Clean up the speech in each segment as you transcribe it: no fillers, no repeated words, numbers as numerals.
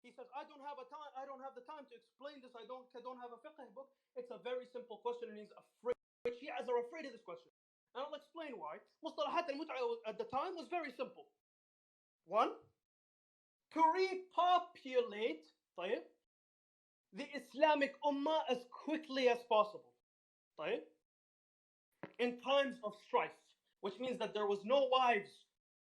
He says, I don't have the time to explain this. I don't have a fiqh book. It's a very simple question, and he's afraid. Shias are afraid of this question. And I'll explain why. Mustalahat al-mut'a at the time was very simple. One, to repopulate طيب, the Islamic Ummah as quickly as possible. طيب, in times of strife, which means that there was no wives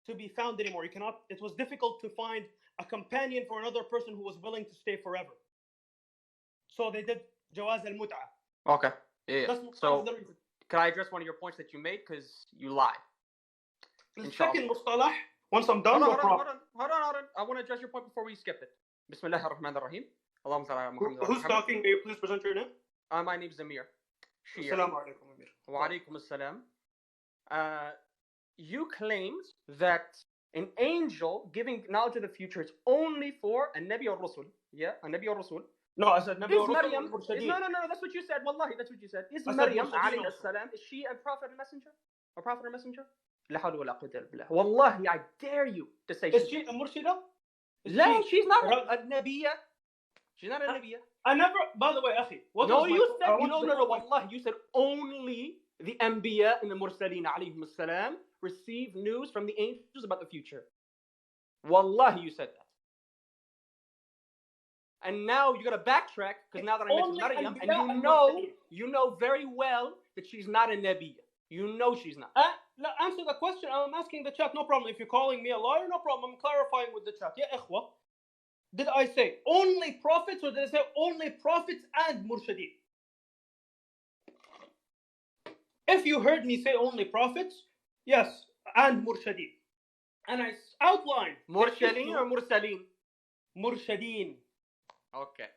to be found anymore. It was difficult to find a companion for another person who was willing to stay forever. So they did Jawaz al-Mut'a. Okay. Yeah. So, the reason. Can I address one of your points that you made? Because you lied. The second mustalah, once I'm done, hold on. I want to address your point before we skip it. Bismillah ar-Rahman ar-Rahim. Who's talking? May you please present your name? My name is Amir. Assalamu alaikum, Amir. Wa alaikum assalam. You claimed that an angel giving knowledge of the future is only for a Nabi or Rasul. Yeah, a Nabi or Rasul. No, I said Nabi or Rasul. No, that's what you said. Wallahi, that's what you said. Is Maryam alayhi salam, is she a prophet or messenger? A prophet or messenger? La hawla wa la quwwata illa billah. Wallahi, I dare you to say is she a murshida? No, she's not a Nabiya. She's not a Nabiya. I never, by the way, akhi. No, you said, no, wallahi, you said only the Anbiya and the Mursaleen alayhim salam receive news from the angels about the future. Wallahi, you said that. And now you're going to backtrack because now that I mentioned Maryam, and you know very well that she's not a Nabiya. You know she's not. Answer the question. I'm asking the chat. No problem. If you're calling me a liar, no problem. I'm clarifying with the chat. Yeah, ikhwa. Did I say only prophets or did I say only prophets and murshadeen? If you heard me say only prophets, yes, and murshadeen. And I outlined. Murshadeen or mursaleen? Murshadeen. Okay.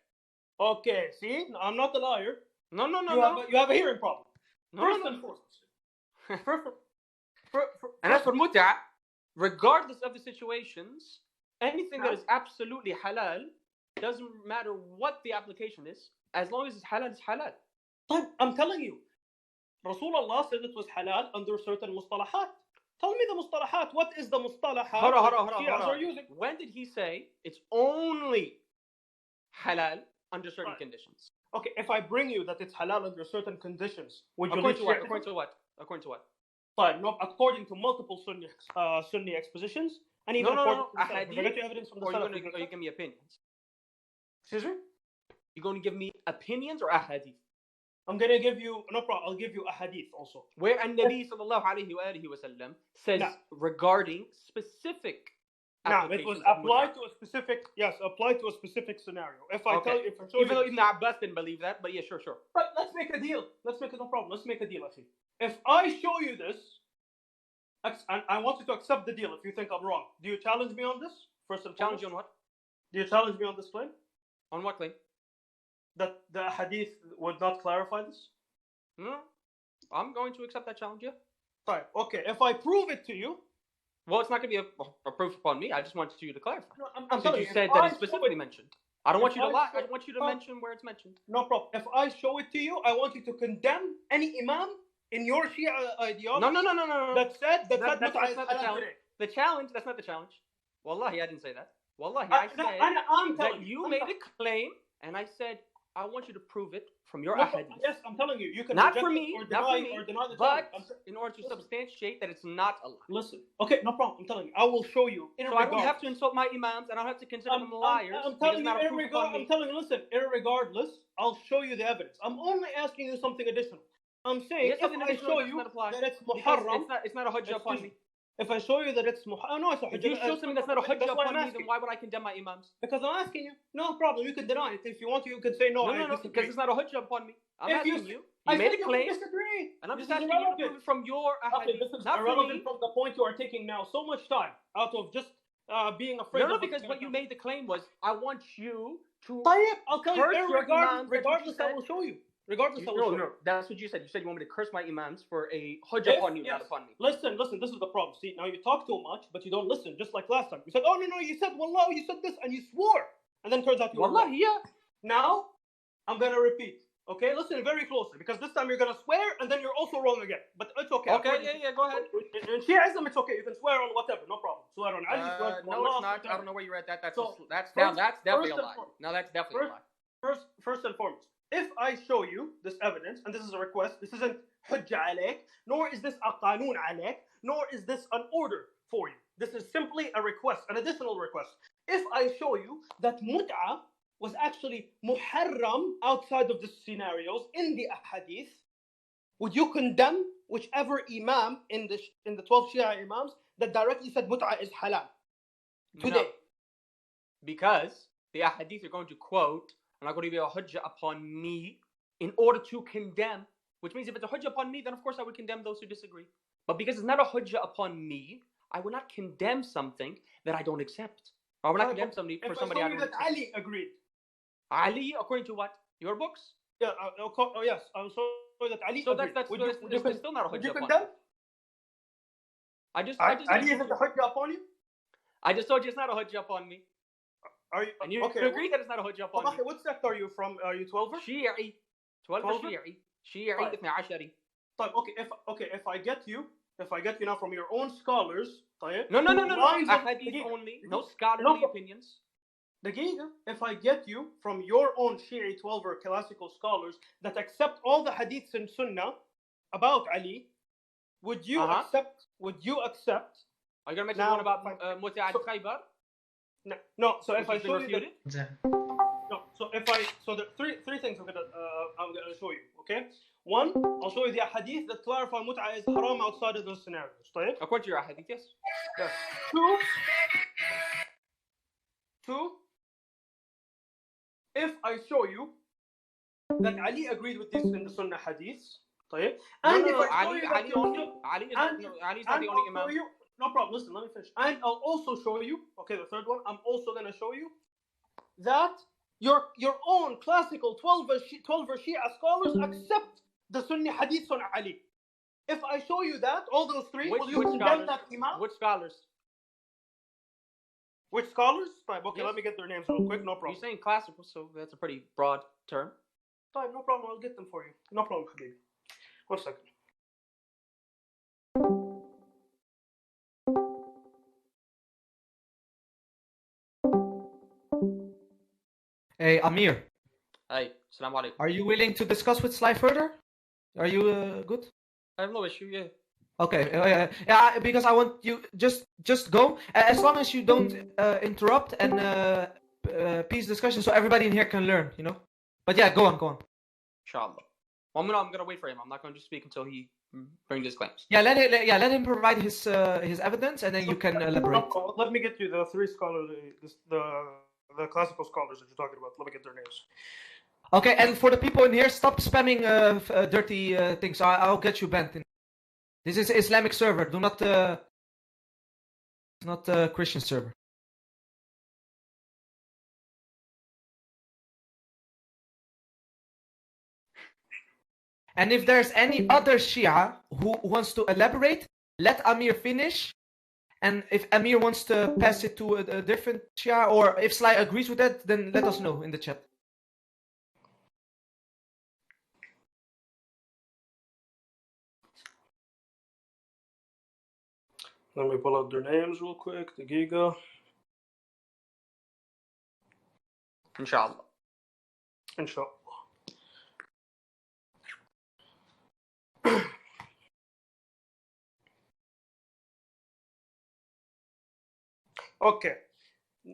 Okay, see? I'm not a liar. No. You have a hearing problem. First and foremost. And as for mut'a, regardless of the situations, anything that is absolutely halal, doesn't matter what the application is, as long as it's halal, it's halal. But I'm telling you, Rasulullah said it was halal under certain mustalahat. Tell me the mustalahat. What is the mustalahat? Hold on. When did he say it's only halal under certain conditions? Okay, if I bring you that it's halal under certain conditions, would you According to what? Fine, no, according to multiple Sunni expositions, and even no. evidence from the Salaf. Or you give me opinions? Excuse me? You're going to give me opinions or ahadith? I'm going to give you, no problem, I'll give you a hadith also. Where An-Nabi sallallahu alayhi wa sallam says regarding specific it was applied to a specific scenario. If I tell you, even though Ibn Abbas didn't believe that, but yeah, sure. But let's make a deal. No problem. Let's make a deal, actually. If I show you this, and I want you to accept the deal if you think I'm wrong, do you challenge me on this? First and foremost. Challenge you on what? Do you challenge me on this claim? On what claim? That the hadith would not clarify this? No. I'm going to accept that challenge, yeah. Fine. Okay. If I prove it to you, well, it's not going to be a proof upon me. I just want you to clarify. No, I'm telling you said that it's specifically mentioned. I don't want you to lie. I want you to mention where it's mentioned. No problem. If I show it to you, I want you to condemn any imam in your Shia ideology. No. That's not the challenge. The challenge, that's not the challenge. Wallahi, I didn't say that. Wallahi, I said that you made a claim, and I said, I want you to prove it from your ahadith. Yes, I'm telling you. You can not for me, deny the but in order to substantiate that it's not a lie. Listen, okay, no problem. I'm telling you. I will show you. So I don't have to insult my imams, and I don't have to consider them liars. I'm telling you, listen, irregardless, I'll show you the evidence. I'm only asking you something additional. I'm saying if I show you that it's muharram, it's not a hujjah upon me. If I show you that it's muharram, no, it's a hujjah. If you show something that's not a hujjah upon me, then why would I condemn my imams? Because I'm asking you. No problem. You can deny it if you want to. You can say no. No, because it's not a hujjah upon me. I'm asking you. You made a claim. And I'm just asking you to prove it from your ahadith. This is irrelevant from the point you are taking now. So much time out of just being afraid. No, because what you made the claim was, I want you to. I'll tell you. Regardless, I will show you. Regardless, no, that's what you said. You said you want me to curse my imams for a hujjah upon you, not upon me. Listen, this is the problem. See, now you talk too much, but you don't listen, just like last time. You said, oh, no, you said, wallah, you said this, and you swore. And then turns out you were wrong. Yeah. Now, I'm going to repeat. Okay, listen very closely, because this time you're gonna swear and then you're also wrong again. But it's okay. Okay, yeah, go ahead. In Shiaism, it's okay. You can swear on whatever, no problem. Swear on Ali, swear on No, Allah, it's not. whatever. I don't know where you're at. That's So, definitely a and lie. foremost- No, that's definitely a lie. First and foremost, if I show you this evidence, and this is a request, this isn't hujja عليك, nor is this a qanun عليك, nor is this an order for you. This is simply a request, an additional request. If I show you that mut'a was actually muharram outside of the scenarios in the ahadith, would you condemn whichever imam in the 12 Shia imams that directly said mut'a is halal today? No. Because the ahadith are going to quote are not going to be a hujjah upon me in order to condemn, which means if it's a hujjah upon me, then of course I would condemn those who disagree. But because it's not a hujjah upon me, I will not condemn something that I don't accept. Or I will not condemn somebody for somebody I don't that accept. Ali agreed. Ali, according to what? Your books? Yeah, yes. I'm sorry that Ali So agreed. that's Would you still not a would you hujjah upon condemn? me. I just Ali isn't a hujjah upon you? I just told you it's not a hujjah upon me. Are you? And you okay, agree that it's not a hujjah upon me. what sect are you from? Are you 12er? Shi'i. 12 12er? Shi'i. Right. 12. طيب, if I get you now from your own scholars, طيب, No. lines of- Ahadith only. No scholarly opinions. دقيقة, if I get you from your own Shi'i 12er classical scholars that accept all the hadiths in Sunnah about Ali, would you accept? Are you gonna mention Now, one about fine. Mut'at So- Khaybar? No. So which if I has been show you that, refuted? no. So the three things I'm gonna show you. Okay. One, I'll show you the hadith that clarify mut'a is haram outside of those scenarios. طيب? According to your hadith, yes. Yes. Two, if I show you that Ali agreed with this in the Sunnah hadiths, طيب? And if I show you that Ali only. Ali is not the only imam. No problem. Listen, let me finish. And I'll also show you. Okay, the third one. I'm also gonna show you that your own classical 12er Shia scholars accept the Sunni hadiths on Ali. If I show you that, all those three, will you condemn that imam? Which scholars? Which scholars? Fine, okay, Yes. let me get their names real quick. No You're problem. saying classical, so that's a pretty broad term. Fine, no problem. I'll get them for you. No problem, Habibi. 1 second. Hey, Amir, Hey, salam alaikum. are you willing to discuss with Sly further? Are you good? I have no issue, yeah. Okay, yeah, because I want you just go as long as you don't interrupt and peace discussion, so everybody in here can learn, you know. But yeah, go on. Inshallah. Well, I'm gonna wait for him. I'm not going to speak until he brings his claims. Yeah, let him provide his evidence, and then you can elaborate. Let me get you the three scholars, the classical scholars that you're talking about. Let me get their names. Okay, and for the people in here, stop spamming dirty things. I'll get you banned. This is Islamic server. Do not. It's not a Christian server. And if there's any other Shia who wants to elaborate, let Amir finish. And if Amir wants to pass it to a different Shia, or if Sly agrees with that, then let us know in the chat. Let me pull out their names real quick. The Giga. Inshallah. Inshallah. Okay.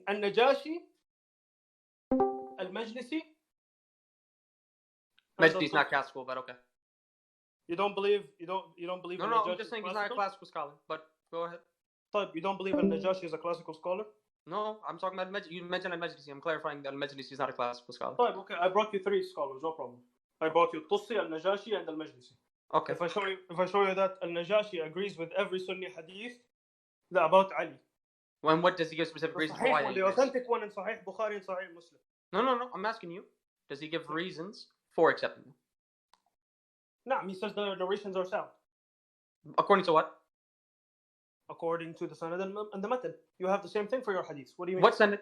Al-Najashi, Al-Majlisi. Majdi is not classical, but okay. You don't believe No, Al-Najashi I'm just saying he's not a classical scholar, but go ahead. طيب, you don't believe Al-Najashi is a classical scholar? No, I'm talking about Majdi. You mentioned Al-Majlisi. I'm clarifying that Al-Majlisi is not a classical scholar. طيب, okay, I brought you three scholars, no problem. I brought you Tussi, Al-Najashi, and Al-Majlisi. Okay. If I show you that Al-Najashi agrees with every Sunni hadith about Ali. When what does he give specific reasons for why he The agrees? authentic one in Sahih Bukhari and Sahih Muslim. No. I'm asking you. Does he give reasons for accepting them? Naam, he says the narrations are sound. According to what? According to the Sanad and the Matan. You have the same thing for your hadiths. What do you mean? What Sanad?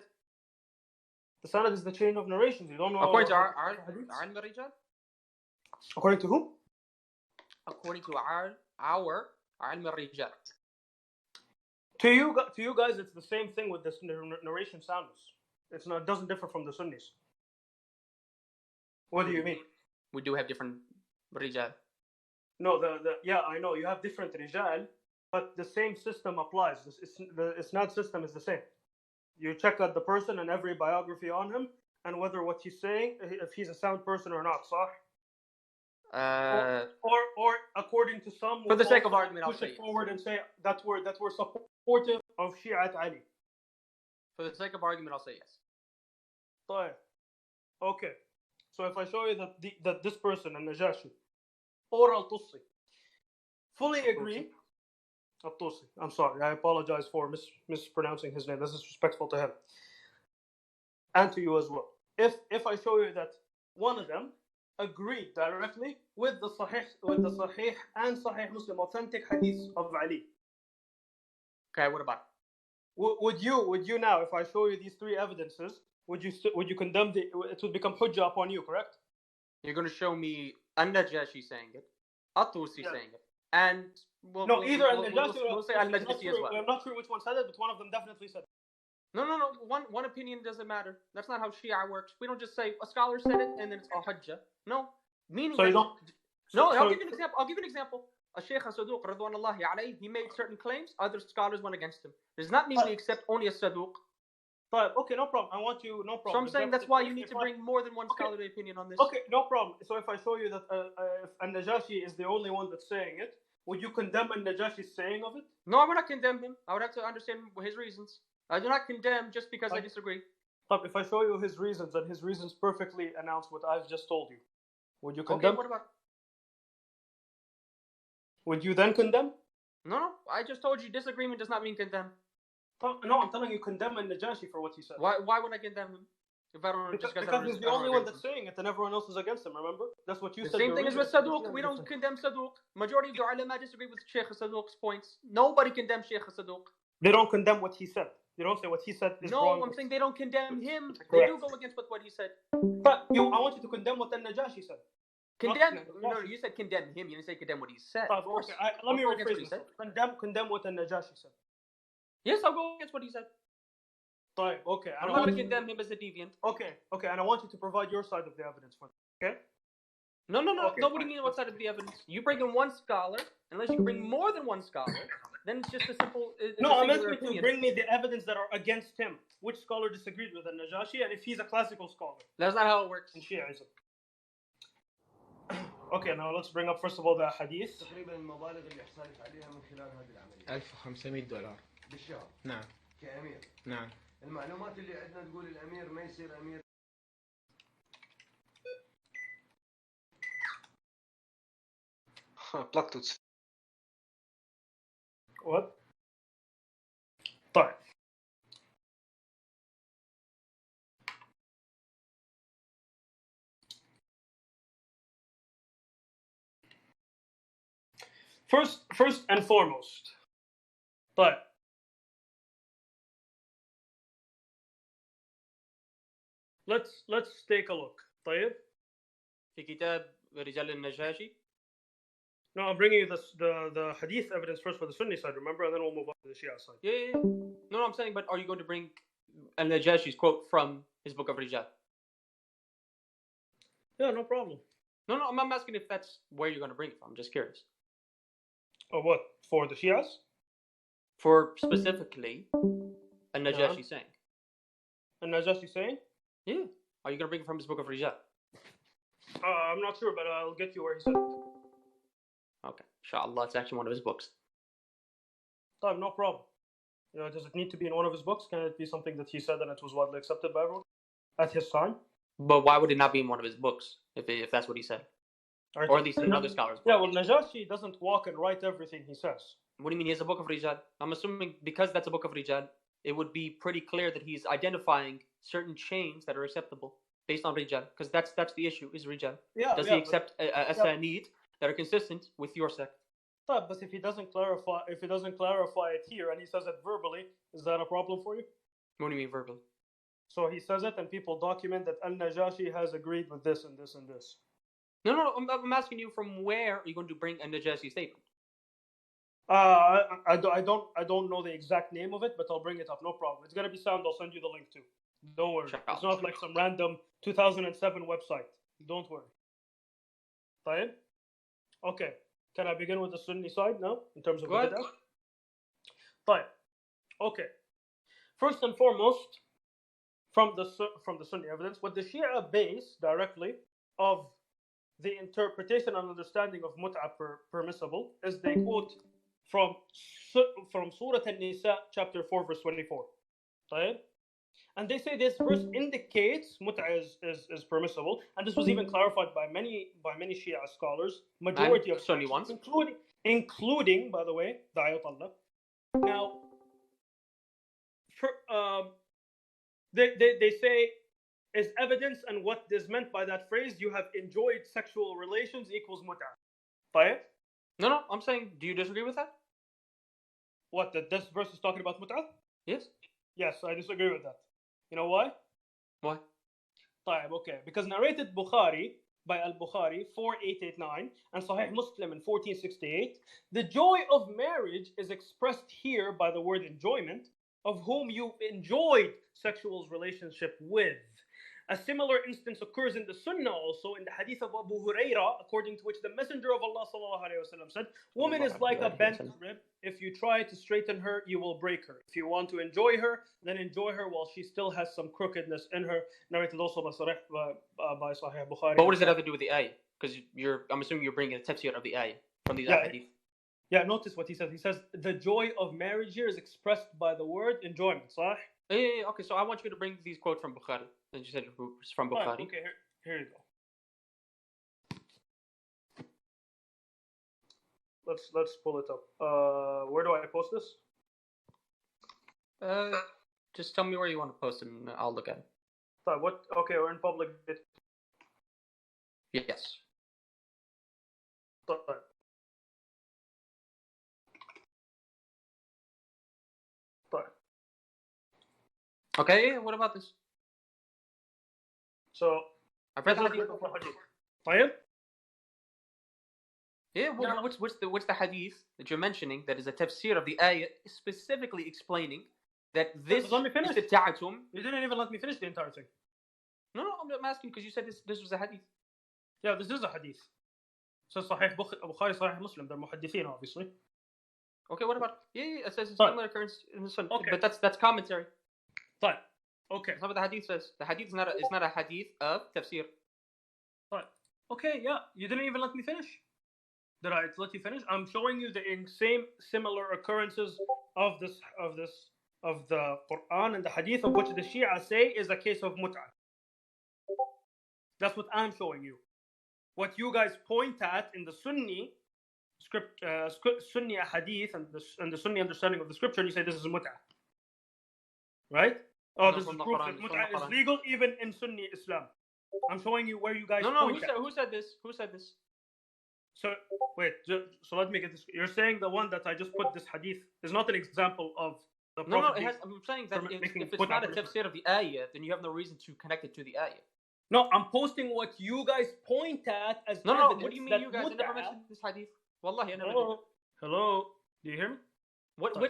The Sanad is the chain of narrations. You don't know. According to our hadiths? Rijal? According to who? According to our علم الرجال. To you guys, it's the same thing with this narration soundness. It doesn't differ from the Sunnis. What do you mean? We do have different rijal. No, yeah, I know you have different rijal, but the same system applies. The isnad system is the same. You check out the person and every biography on him, and whether what he's saying, if he's a sound person or not, صح? Or according to some, for the sake of argument, I'll push say it forward and say that we're supportive of Shi'at Ali. For the sake of argument, I'll say yes. طيب. Okay. So if I show you that this person, Al-Najashi, or Al-Tusi, fully agree. Al-Tusi. I'm sorry. I apologize for mispronouncing his name. This is disrespectful to him and to you as well. If I show you that one of them agreed directly with the Sahih and Sahih Muslim authentic hadith of Ali. Okay, what about it? Would you now, if I show you these three evidences, would you condemn it would become hujjah upon you, correct? You're going to show me Al-Najashi saying it, Al-Tusi saying it, and either Al-Najashi we'll say Al-Majlisi as well. I'm not sure which one said it, but one of them definitely said it. No. One opinion doesn't matter. That's not how Shia works. We don't just say a scholar said it and then it's a hujjah. No, meaning. So you don't. No, I'll give you an example. A Shaykh Saduq, radwanullahi alayhi, he made certain claims. Other scholars went against him. Does not mean we accept only a Saduq. But okay, no problem. No problem. So I'm saying that's why you need to bring more than one scholarly opinion on this. Okay, no problem. So if I show you that if Al-Najashi is the only one that's saying it, would you condemn Al-Najashi's saying of it? No, I would not condemn him. I would have to understand his reasons. I do not condemn just because I disagree. But if I show you his reasons and his reasons perfectly announce what I've just told you, would you condemn? Okay, what about? Would you then condemn? No. I just told you disagreement does not mean condemn. No, I'm telling you condemn Al-Najashi for what he said. Why would I condemn him? If I don't because he's the only one that's saying it and everyone else is against him, remember? That's what you said. The same thing is with Saduq. We don't condemn Saduq. Majority of the ulama disagree with Shaykh Saduq's points. Nobody condemns Shaykh Saduq. They don't condemn what he said. They don't say what he said is wrong. No, I'm saying they don't condemn him. They do go against what he said. But I want you to condemn what Al-Najashi said. Condemn? No, you said condemn him. You didn't say condemn what he said. Okay, let me rephrase it. Condemn what Al-Najashi said. Yes, I'll go against what he said. Okay. I'm not going to condemn him as a deviant. Okay, and I want you to provide your side of the evidence for that, okay? No. Okay, nobody means what side of the evidence. You bring in one scholar, unless you can bring more than one scholar, then it's just a simple. I'm asking you to bring me the evidence that are against him. Which scholar disagreed with Al-Najashi, and if he's a classical scholar. That's not how it works. In Shiaism. Okay, now let's bring up first of all the hadith. تقريبا المبالغ اللي حصلت عليها من خلال هذه العملية $1,500 بالشهر. نعم. كأمير. نعم. المعلومات اللي عندنا تقول الأمير ما يصير أمير. بلاكتوس. What? طيب. First and foremost. طيب. Let's take a look. طيب. في كتاب رجال النجاشي. No, I'm bringing you the hadith evidence first for the Sunni side, remember, and then we'll move on to the Shia side. Yeah. No, I'm saying, but are you going to bring Al-Najashi's quote from his book of Rijal? Yeah, no problem. No, I'm asking if that's where you're going to bring it from. I'm just curious. Oh, what? For the Shias? For specifically Al-Najashi saying. Al-Najashi saying? Yeah. Are you going to bring it from his book of Rijal? I'm not sure, but I'll get you where he said it. Okay. Inshallah, it's actually one of his books. No problem. Does it need to be in one of his books? Can it be something that he said and it was widely accepted by everyone at his time? But why would it not be in one of his books if that's what he said? Or at least in another scholar's book? Yeah, well, Najashi doesn't walk and write everything he says. What do you mean he has a book of Rijal? I'm assuming because that's a book of Rijal, it would be pretty clear that he's identifying certain chains that are acceptable based on Rijal, because that's the issue, is Rijal. Does he accept asanid that are consistent with your sect? But if he doesn't clarify it here and he says it verbally, is that a problem for you? What do you mean verbally? So he says it and people document that Al-Najashi has agreed with this and this and this. No. I'm asking you from where are you going to bring a Najasi statement? I don't know the exact name of it, but I'll bring it up. No problem. It's gonna be sound. I'll send you the link too. Don't worry. It's not like some random 2007 website. Don't worry. طيب? Okay. Can I begin with the Sunni side now in terms of the bid'ah? طيب. Okay. First and foremost, from the Sunni evidence, what the Shia base directly of the interpretation and understanding of mut'ah permissible is they quote from Surah An-Nisa chapter 4 verse 24. طيب? And they say this verse indicates mut'ah is permissible, and this was even clarified by many Shia scholars, majority of Sunni ones, including by the way, the Ayatollah. Now, they say is evidence, and what is meant by that phrase, you have enjoyed sexual relations equals mut'ah. طيب? No, I'm saying, do you disagree with that? What, that this verse is talking about mut'ah? Yes. Yes, I disagree with that. You know why? Why? طيب, okay. Because narrated Bukhari by Al-Bukhari 4889 and Sahih Muslim in 1468, the joy of marriage is expressed here by the word enjoyment, of whom you enjoyed sexual relationship with. A similar instance occurs in the Sunnah also in the hadith of Abu Huraira, according to which the Messenger of Allah ﷺ said, woman is like a bent rib. If you try to straighten her, you will break her. If you want to enjoy her, then enjoy her while she still has some crookedness in her. Narrated also by Sahih Bukhari. But what does it have to do with the ayah? Because I'm assuming you're bringing a tafsir of the ayah from these hadith. Yeah, notice what he says. He says, the joy of marriage here is expressed by the word enjoyment. Sahih? Yeah. Okay, so I want you to bring these quotes from Bukhari. As you said, it's from Bukhari. Right, okay, here you go. Let's pull it up. Where do I post this? Just tell me where you want to post it, and I'll look at it. What? Okay, we're in public. Yes. Okay, what about this? So, I've read the hadith. طيب? Yeah, what's the hadith that you're mentioning that is a tafsir of the ayah specifically explaining that this is ta'atum? You didn't even let me finish the entire thing. No, I'm asking because you said this was a hadith. Yeah, this is a hadith. So Sahih Bukhari, Sahih Muslim, they're muhaddithin obviously. Okay, what about it says a similar occurrence in the Sunnah. Okay. But that's commentary. Fine. Okay. That's what the hadith says. The hadith is not a hadith of tafsir. Fine. Okay, yeah. You didn't even let me finish. Did I let you finish? I'm showing you the similar occurrences of the Quran and the hadith of which the Shia say is a case of mut'ah. That's what I'm showing you. What you guys point at in the Sunni Sunni hadith and the Sunni understanding of the scripture, and you say this is mut'ah. Right? Oh, this is proof that mut'ah is legal even in Sunni Islam. I'm showing you where you guys point at. Who said this? Who said this? So, wait, so let me get this. You're saying the one that I just put this hadith is not an example of the Prophet. No, I'm saying that if it's not a tafsir of the ayah, then you have no reason to connect it to the ayah. No, I'm posting what you guys point at as No, what do you mean you guys? I never mentioned this hadith. Wallahi, I never did. Hello? Do you hear me? What do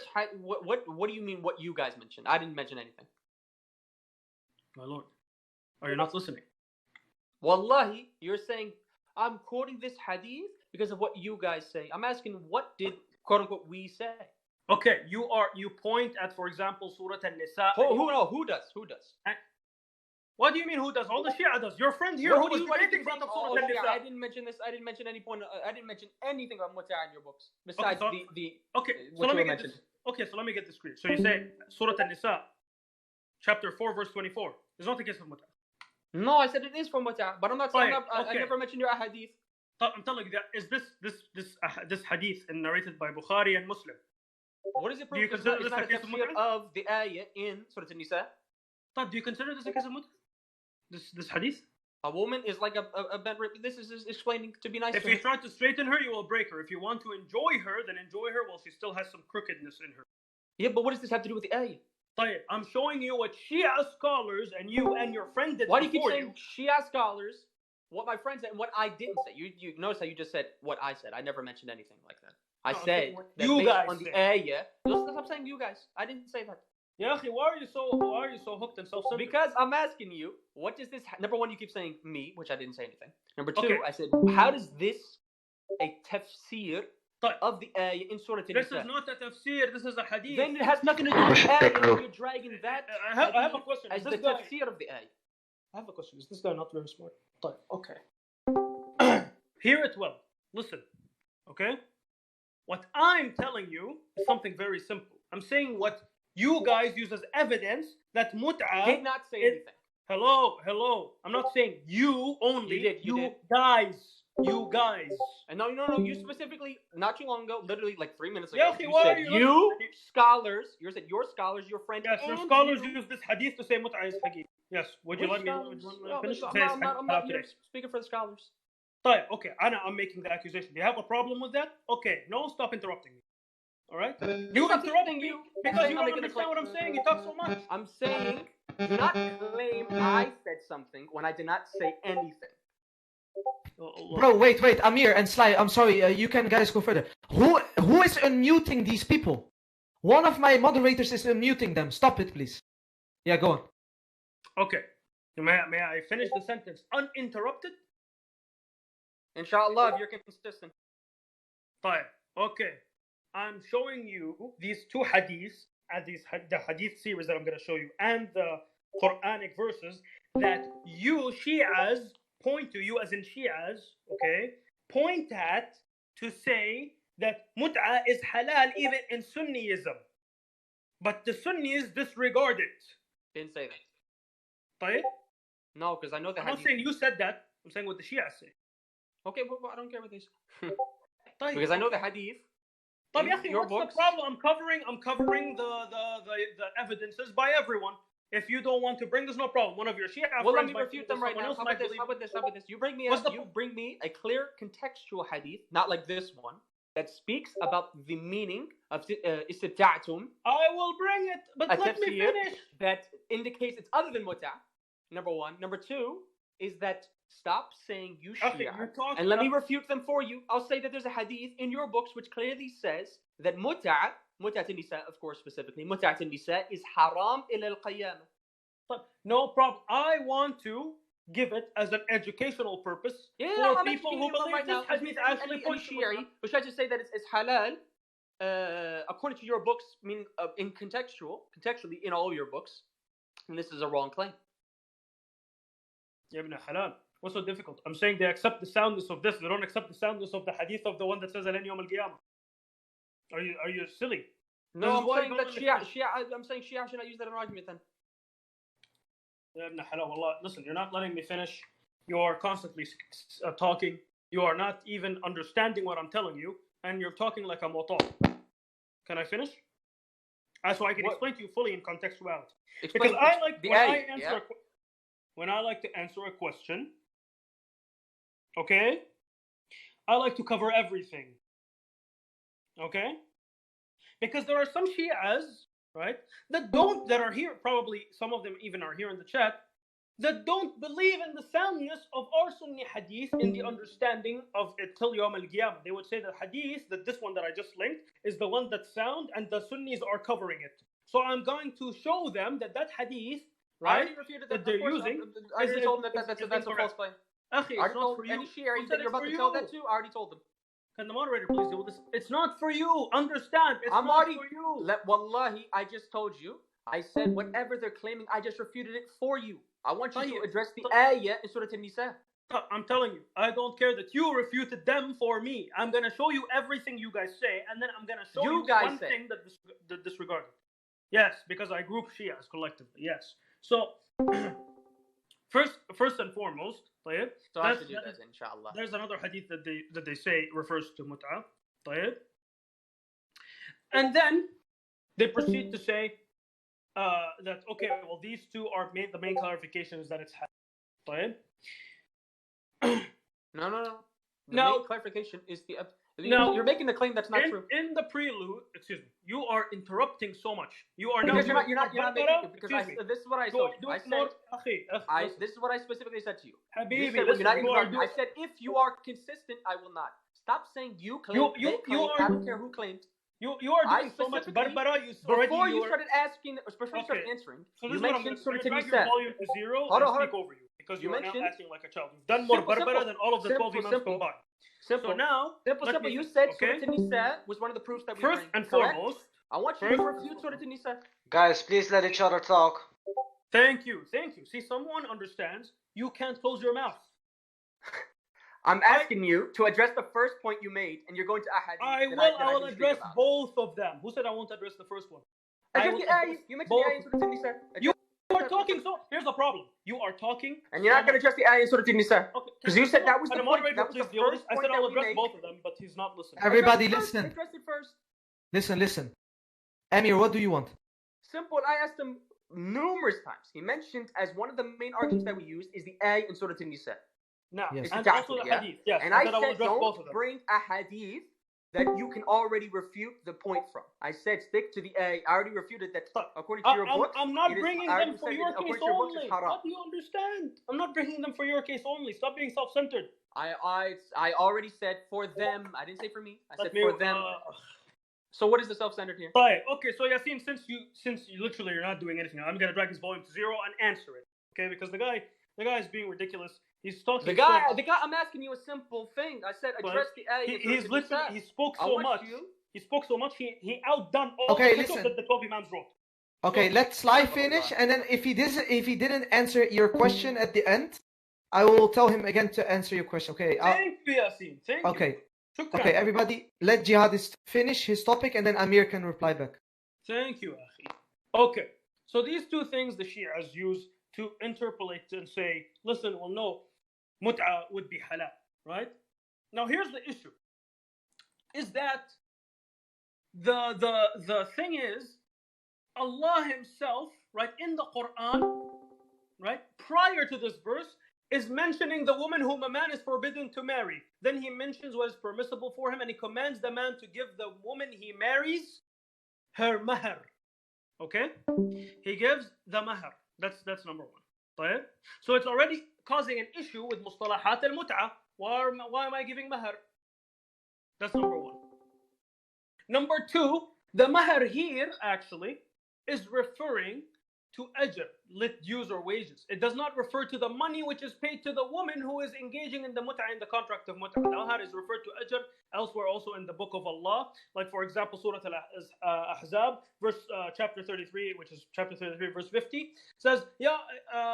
you mean what you guys mentioned? I didn't mention anything. My lord. Are you not listening? Wallahi, you're saying I'm quoting this hadith because of what you guys say. I'm asking what did quote unquote we say? Okay, you point at, for example, Surah An-Nisa. Who does? What do you mean who does? All the Shia does. Your friend here who was debating brought up Surah An-Nisa. I didn't mention this. I didn't mention any point. I didn't mention anything about mut'ah in your books besides so let me get this clear. So you say Surah An-Nisa, chapter 4, verse 24 is not the case of mut'ah. No, I said it is for mut'ah, but I'm not saying I never mentioned your hadith. I'm telling you that is this hadith narrated by Bukhari and Muslim. What is it? Do you consider this a case of the ayah in Surah An-Nisa? Do you consider this a case of mut'ah? This hadith? A woman is like a bent rib. This is explaining to be nice. If you try to straighten her, you will break her. If you want to enjoy her, then enjoy her while she still has some crookedness in her. Yeah, but what does this have to do with the ayah? I'm showing you what Shia scholars and you and your friend did. Why do you keep saying Shia scholars what my friend said and what I didn't say. You notice how you just said what I said. I never mentioned anything like that. I No, I'm said saying what that you based guys on the said. ayah. Stop saying you guys. I didn't say that. Ya akhi, why are you so hooked and self-centered? Because I'm asking you, what does this? Number one, you keep saying me, which I didn't say anything. Number two, Okay. I said, how does this a tafsir طيب. of the ayah in Surah This An-Nisa? is not a tafsir. This is a hadith. Then it has nothing to do with the ayah. You're dragging that I have a question. as Is the this guy? tafsir of the ayah. I have a question. Is this guy not very smart? طيب. Okay. Hear it well. Listen. Okay. What I'm telling you is something very simple. I'm saying what you guys use as evidence that mut'ah. Did not say it- anything. Hello. I'm not saying you only. You did. Guys. You guys. And no. You specifically, not too long ago, literally like 3 minutes ago, Yeah, okay, you why said are you you not- scholars, you said your scholars, your friend, Yes, your and scholars you. use this hadith to say mut'ah is haqiq. Yes. Would you let me finish? I'm not here speaking for the scholars. طيب, okay, I'm making the accusation. Do you have a problem with that? Okay, no, stop interrupting me. All right? You Stop interrupting me because you I'm don't making a understand claim. what I'm saying. You talk so much. I'm saying, do not claim I said something when I did not say anything. Bro, wait, Amir and Sly, I'm sorry, you can guys go further. Who is unmuting these people? One of my moderators is unmuting them. Stop it, please. Yeah, go on. Okay. May I finish the sentence uninterrupted? Inshallah, if you're consistent. طيب, okay. I'm showing you these two hadiths, the hadith series that I'm going to show you, and the Quranic verses that you Shias point to, you as in Shias, okay, point at to say that mut'ah is halal even in Sunniism. But the Sunnis disregard it. Didn't say that. طيب? No, because I know the I'm not hadith. saying you said that. I'm saying what the Shias say. Okay, well, I don't care what they say. طيب. Because I know the hadith. طيب, in يا أخي, your what's books. the problem? I'm covering the evidences by everyone. If you don't want to bring, there's no problem. One of your Shia Well, let friends me might refute believe them right someone now. else How might about this? believe it. You bring me What's the bring me a clear contextual hadith, not like this one, that speaks about the meaning of istita'tum, I will bring it, but a let me tafsir finish. that indicates it's other than mut'ah. Number one. Number two is that stop saying you Okay, Shia, you're talking. and let me refute them for you. I'll say that there's a hadith in your books which clearly says that mut'ah an-nisa, of course, specifically, mut'ah an-nisa is haram ila al-qiyamah. No problem. I want to give it as an educational purpose Yeah, for I'm people who educating you believe right now. this hadith actually Any points to Shi'i mut'ah. who tries to say that it's halal, according to your books, meaning contextually in all your books, and this is a wrong claim. Ya ibn halal. What's so difficult? I'm saying they accept the soundness of this. They don't accept the soundness of the hadith of the one that says Alan Yawm al-Qiyamah. Are you silly? This No, is I'm why saying I that don't I'm saying Shia should not use that in an argument then. Ya ibn halal, wallah. Listen, you're not letting me finish. You are constantly talking. You are not even understanding what I'm telling you, and you're talking like a motor. Can I finish? So I can explain to you fully in contextuality. Because I like when I like to answer a question. Okay, I like to cover everything. Okay, because there are some Shias, right, that are here. Probably some of them even are here in the chat, that don't believe in the soundness of our Sunni hadith in the understanding of it till Yawm al-Qiyamah. They would say that hadith, that this one that I just linked, is the one that's sound and the Sunnis are covering it. So I'm going to show them that hadith, I already refuted that they're using. I already told them that's a false claim. Akhi, I it's already not told for you. any Shi'i Who said that you're it's about for to tell you? that to, I already told them. Can the moderator please deal with this? It's not for you. Understand? It's I'm not already for you. Wallahi, I just told you. I said whatever they're claiming, I just refuted it for you. I want you to address the ayah in Surah An-Nisa. I'm telling you, I don't care that you refuted them for me. I'm going to show you everything you guys say, and then I'm going to show you one thing that disregarded. Yes, because I group Shias collectively. Yes. So, first and foremost, طيب, so I should do that, inshallah. There's another hadith that they say refers to mut'ah. طيب. And then they proceed to say that, okay, well, these two are the main clarification is that it's halal. طيب. No. The Now, main clarification is the Now, You're making the claim that's not true. In the prelude, excuse me, you are interrupting so much. You are now. Because you're not making it. Because this is what I told you. This is what I specifically said to you. Habibi, You said, listen, you're not interrupting. I said, if you are consistent, I will not. Stop saying you claim. I don't care who claimed. You are doing so much Barbara. Before you started asking, before you started answering, so you mentioned Surah An-Nisa. Volume to zero and speak over you because you are now acting like a child. You've done more Barbara than all of the 12 imams combined. Simple. So now, simple. You said Surah An-Nisa was one of the proofs that we first and foremost. I want you to refute Surah An-Nisa. Guys, please let each other talk. Thank you. See, someone understands. You can't close your mouth. I'm asking you to address the first point you made, and you're going to ahadith. I will address both of them. Who said I won't address the first one? You mentioned the ayah in Surah An-Nisa. You are talking, so here's the problem. You are talking, and you're not going to address the ayah in Surah An-Nisa. Because you said that was the point. That was the first I said I'll address both of them, but he's not listening. Everybody listen. Address it first. Listen. Amir, what do you want? Simple. I asked him numerous times. He mentioned as one of the main arguments that we used is the ayah in Surah An-Nisa. No, yes. And also the hadith. Yes, and I said don't bring a hadith that you can already refute the point from. I said stick to the ayah. I already refuted that according to your book. I'm not bringing them for your case only. What do you understand? I'm not bringing them for your case only. Stop being self-centered. I already said for them. I didn't say for me. I said for them. So what is the self-centered here? Right. Okay. So Yasin, since you literally you're not doing anything, I'm gonna drag his volume to zero and answer it. Okay, because the guy is being ridiculous. He's talking. The guy. I'm asking you a simple thing. I said address the ayah. He spoke so much. He spoke so much. He outdone all the kutub that the 12 imams wrote. Okay, let Sly finish, and then if he didn't answer your question at the end, I will tell him again to answer your question. Okay. Thank you, Yasin. Thank you. Okay, everybody, let Jihadist finish his topic, and then Amir can reply back. Thank you, Akhi. Okay, so these two things the Shias use to interpolate and say, listen, well, no, mut'a would be halal, right? Now, here's the issue: is that the thing is, Allah Himself, right, in the Quran, right, prior to this verse, is mentioning the woman whom a man is forbidden to marry. Then He mentions what is permissible for him, and He commands the man to give the woman he marries her mahar. Okay? He gives the mahar. That's number one. طيب? So it's already causing an issue with mustalahat al-mut'ah. Why am I giving mahar? That's number one. Number two, the mahar here actually is referring to ajr, lit dues or wages. It does not refer to the money which is paid to the woman who is engaging in the mut'ah, in the contract of mut'ah. Mahar is referred to ajr elsewhere also in the book of Allah. Like for example, Surah Al-Ahzab, chapter 33, which is chapter 33, verse 50, says,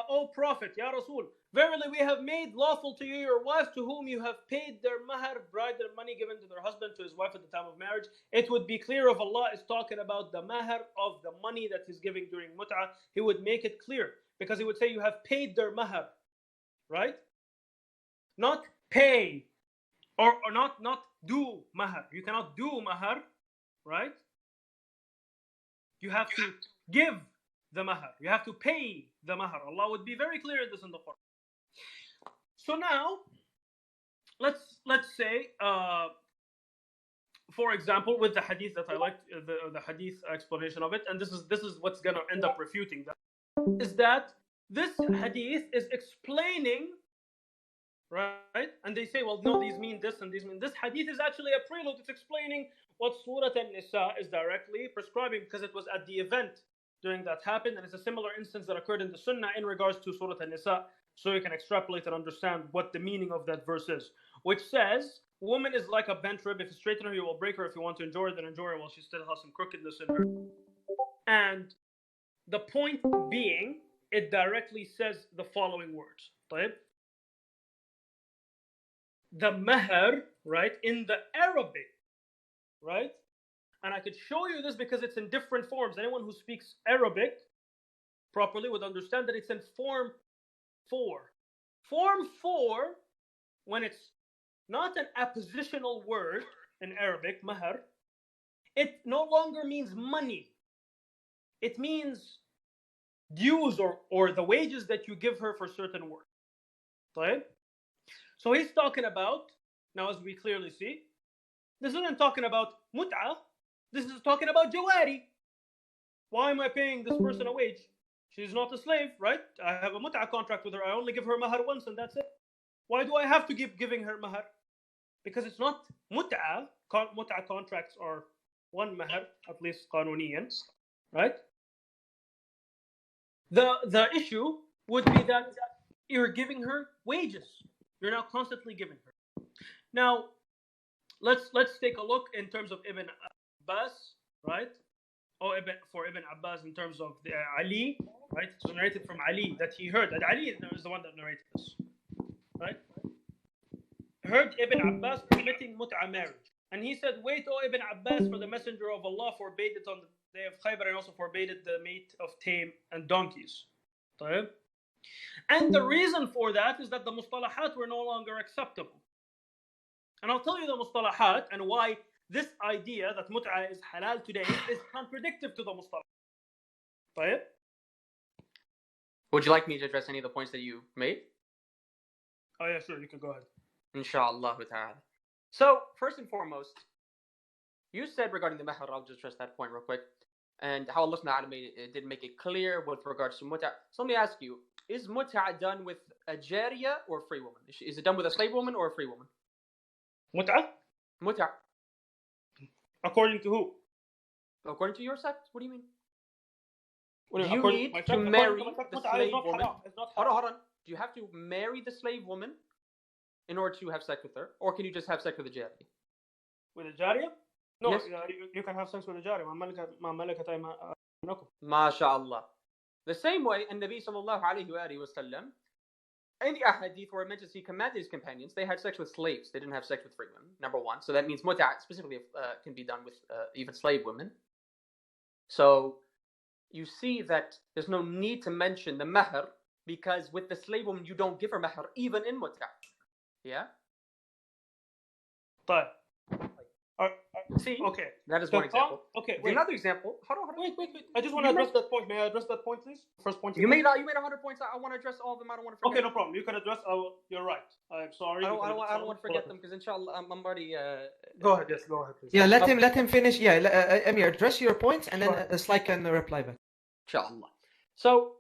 O Prophet, Ya Rasul, verily we have made lawful to you your wives to whom you have paid their mahar, bridal money given to their husband, to his wife at the time of marriage. It would be clear if Allah is talking about the mahar of the money that He's giving during mut'ah, He would make it clear. Because He would say you have paid their mahar, right? Not pay, or not do mahar. You cannot do mahar, right? You have to give the mahar. You have to pay the mahar. Allah would be very clear in this in the Quran. So now, let's say, for example, with the hadith that I liked, the hadith explanation of it, and this is what's gonna end up refuting that, is that this hadith is explaining, right? And they say, well, no, these mean this and these mean this. Hadith is actually a prelude. It's explaining what Surah An-Nisa is directly prescribing, because it was at the event during that happened, and it's a similar instance that occurred in the Sunnah in regards to Surah An-Nisa, so you can extrapolate and understand what the meaning of that verse is, which says, woman is like a bent rib. If you straighten her, you will break her. If you want to enjoy her, then enjoy her while she still has some crookedness in her. And the point being, it directly says the following words. طيب? The mahar, right, in the Arabic, right? And I could show you this because it's in different forms. Anyone who speaks Arabic properly would understand that it's in form 4. Form 4, when it's not an appositional word in Arabic, mahar, it no longer means money. It means dues or the wages that you give her for certain work. Right? So he's talking about, now as we clearly see, This isn't talking about mut'a. This is talking about jawari. Why am I paying this person a wage? She's not a slave, right? I have a mut'a contract with her. I only give her mahar once and that's it. Why do I have to keep giving her mahar? Because it's not mut'a. Mut'a contracts are one mahar, at least qanuniyan, right? The issue would be that you're giving her wages. You're now constantly giving her. Now, let's take a look in terms of Ibn Abbas, right? Or for Ibn Abbas in terms of the Ali, right? It's narrated from Ali that he heard. That Ali is the one that narrated this, right? Heard Ibn Abbas permitting mut'a marriage. And he said, wait, O Ibn Abbas, for the Messenger of Allah forbade it on the day of Khaybar and also forbade it the meat of tame and donkeys. طيب? And the reason for that is that the mustalahat were no longer acceptable. And I'll tell you the mustalahat and why this idea that mut'a is halal today is contradictory to the mustalahat. طيب? Would you like me to address any of the points that you made? Oh yeah, sure, you can go ahead. Inshallah ta'ala. So, first and foremost, you said regarding the mahar, I'll just address that point real quick, and how Allah did make it clear with regards to mut'a. So let me ask you, is mut'a done with a jariya or a free woman? Is it done with a slave woman or a free woman? Mut'a? Mut'a. According to who? According to your sect? What do you mean? What Do you need to marry the slave woman? Hold on. Do you have to marry the slave woman in order to have sex with her? Or can you just have sex with a jariya? With a jariya? No, Yes. you can have sex with a jariya. Ma malakat aymanukum. MashaAllah. The same way, and Nabi sallallahu alayhi wa sallam, in the ahadith where it mentions he commanded his companions, they had sex with slaves. They didn't have sex with free women, number one. So that means mut'a specifically can be done with even slave women. So you see that there's no need to mention the mahar, because with the slave woman you don't give her mahar even in mut'a. Yeah? طيب. See? Okay. That is one example. Okay, wait. Another example. Hold on. Wait. I just want to address that point. May I address that point, please? First point. You made 100 points. I want to address all of them. I don't want to forget. Okay, no problem. You can address. You're right. I'm sorry. I don't want to forget them because inshallah I'm already. Go ahead. Yes, go ahead, please. Yeah, let him finish. Yeah, Amir, address your points and then Sly can reply back. Inshallah. So,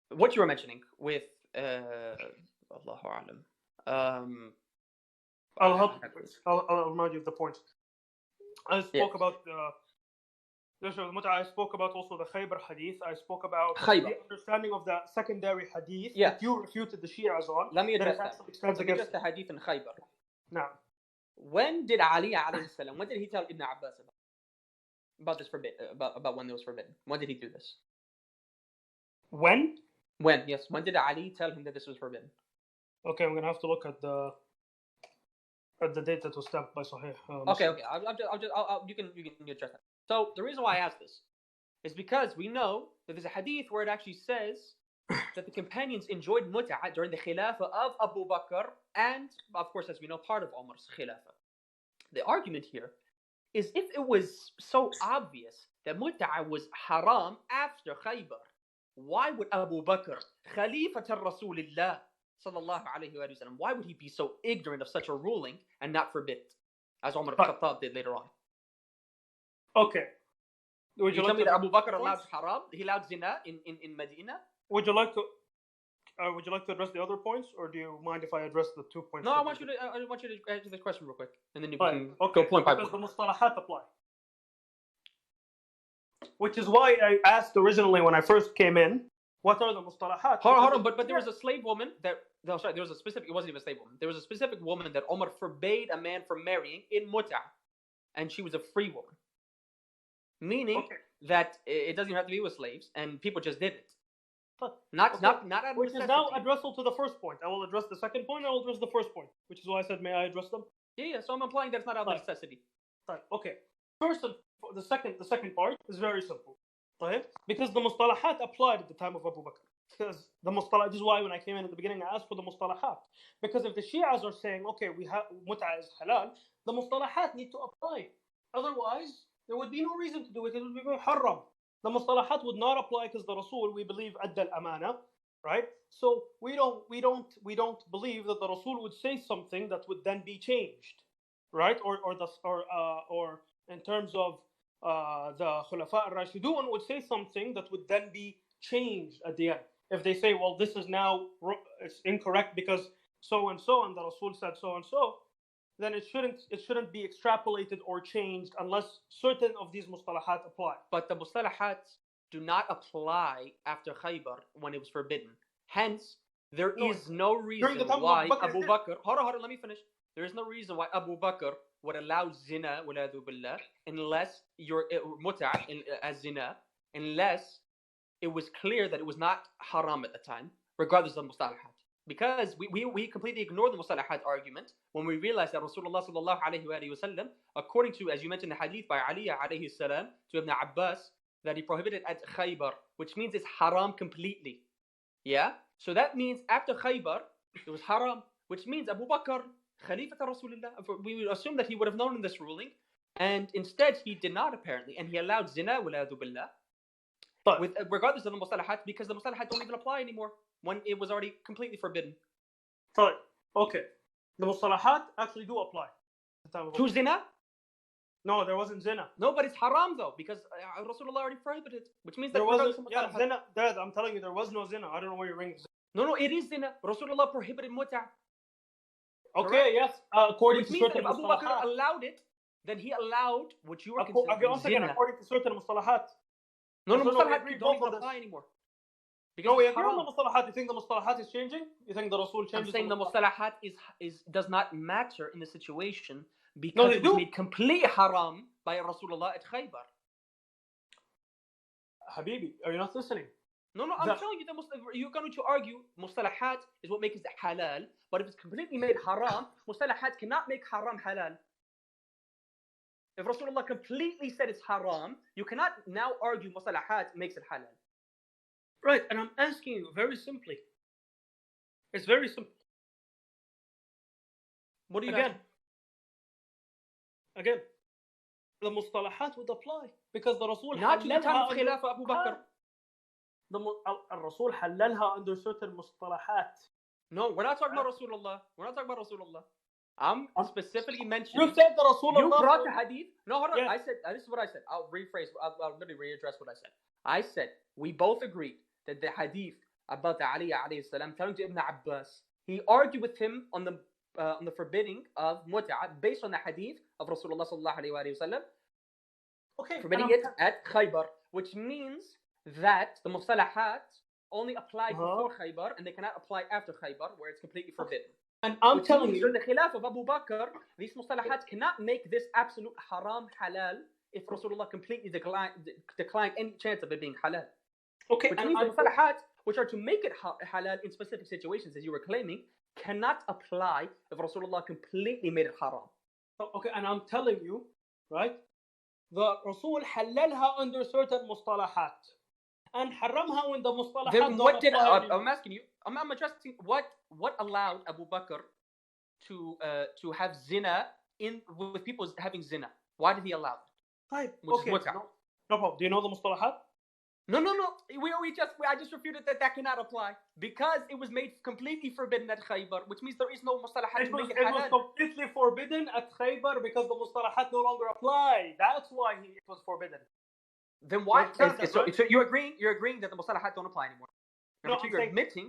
what you were mentioning with Allahu A'lam. I'll help. I'll remind you of the point. I spoke about I spoke about also the Khaybar hadith. I spoke about the understanding of the secondary hadith that you refuted the Shi'as on. Let me address that. Let me address the hadith in Khaybar. Now, when did Ali alayhi salam, when did he tell Ibn Abbas about this about when it was forbidden? When did he do this? When? Yes. When did Ali tell him that this was forbidden? Okay, I'm gonna have to look at the date that was stamped by Sahih. Okay. You can address that. So the reason why I asked this is because we know that there's a hadith where it actually says that the companions enjoyed mut'a during the khilafah of Abu Bakr and, of course, as we know, part of Umar's khilafah. The argument here is if it was so obvious that mut'a was haram after Khaybar, why would Abu Bakr, Khalifat al-Rasulillah, sallallahu alayhi wa sallam, why would he be so ignorant of such a ruling and not forbid it, as Umar al-Khattab did later on? Okay. Would you tell me that Abu Bakr allowed haram? He allowed zina in Medina? Would you like to address the other points, or do you mind if I address the 2 points? No, I want you to answer this question real quick, and then you can go point by point. Because the mustalahat apply. Which is why I asked originally when I first came in, what are the mustalahat? Hold on, but there was a slave woman that, there was a specific, it wasn't even a slave woman. There was a specific woman that Umar forbade a man from marrying in mut'a, and she was a free woman. Meaning that it doesn't even have to be with slaves, and people just did it. Not out of which is now addressable to the first point. I will address the second point, I will address the first point, which is why I said, may I address them? Yeah, so I'm implying that it's not out of necessity. Okay. First, the second part is very simple. Because the mustalahat applied at the time of Abu Bakr. Because the mustalahat, this is why when I came in at the beginning, I asked for the mustalahat. Because if the Shi'as are saying, okay, we have mut'a is halal, the mustalahat need to apply. Otherwise, there would be no reason to do it. It would be haram. The mustalahat would not apply because the Rasul, we believe, adda al-amana. right? So we don't believe that the Rasul would say something that would then be changed, right? Or in terms of the Khulafa al-Rashidun would say something that would then be changed at the end. If they say, well, this is now it's incorrect because so and the Rasul said so and so, then it shouldn't be extrapolated or changed unless certain of these mustalahat apply. But the mustalahat do not apply after Khaybar when it was forbidden. Hence, there is no reason why Abu Bakr. Hold on, let me finish. There is no reason why Abu Bakr would allow zina, waladu billah, unless you're muta' as zina, unless it was clear that it was not haram at the time, regardless of mustalahat. Because we completely ignore the mustalahat argument when we realize that Rasulullah sallallahu alayhi wa sallam, according to, as you mentioned, the hadith by Ali alayhi salam to Ibn Abbas, that he prohibited at Khaybar, which means it's haram completely. Yeah? So that means after Khaybar, it was haram, which means Abu Bakr, Khalifat Rasulullah, we would assume that he would have known this ruling, and instead he did not apparently, and he allowed zina, waladu billah, with regardless of the mustalahat, because the mustalahat don't even apply anymore when it was already completely forbidden. Okay. The mustalahat actually do apply. To zina? No, there wasn't zina. No, but it's haram though, because Rasulullah already prohibited it, which means that there wasn't. Yeah, zina. Dad, I'm telling you, there was no zina. I don't know where you're ringing. No, it is zina. Rasulullah prohibited muta'. Okay, correct? Yes. According which to means certain that if Abu Bakr allowed it, then he allowed what you were considering zina. According to certain mustalahat. No, mustalahat don't even apply anymore. Because no, we agree on the mustalahat. You think the mustalahat is changing? You think the Rasul changes? I'm saying the mustalahat does not matter in the situation because it was made complete haram by Rasulullah at Khaybar. Habibi, are you not listening? No, I'm telling you, you're going to argue mustalahat is what makes it halal, but if it's completely made haram, mustalahat cannot make haram halal. If Rasulullah completely said it's haram, you cannot now argue mustalahat makes it halal. Right, and I'm asking you very simply. It's very simple. What do you Again, the mustalahat would apply because the Rasul not to the time of Khilafah Abu Bakr. The Rasul halalha under certain mustalahat. No, we're not talking about Rasulullah. I'm specifically mentioning. You said the Rasulullah. You brought the hadith. No, hold on. Yes. I said this is what I said. I'll rephrase. I'll literally readdress what I said. I said we both agreed that the hadith about Ali alayhi salam telling to Ibn Abbas, he argued with him on the forbidding of mut'a based on the hadith of Rasulullah sallallahu alayhi wa sallam. Okay. Forbidding it at Khaybar, which means that the mustalahat only apply before Khaybar and they cannot apply after Khaybar where it's completely forbidden. And I'm telling you, during the Khilaf of Abu Bakr, these mustalahat cannot make this absolute haram halal if Rasulullah completely declined any chance of it being halal. Okay, which means the mustalahat, which are to make it halal in specific situations, as you were claiming, cannot apply if Rasulullah completely made it haram. Okay, and I'm telling you, right, the Rasul halalha under certain mustalahat. And haramha when the mustalahat then what did I'm asking you? I'm addressing what allowed Abu Bakr to have zina with people having zina. Why did he allow it? Right. Okay. No problem. Do you know the mustalahat? No. I just refuted that cannot apply because it was made completely forbidden at Khaybar, which means there is no mustalahat to make it halal. It was completely forbidden at Khaybar because the mustalahat no longer apply. That's why it was forbidden. Then why? So you're agreeing that the mustalahat don't apply anymore. No,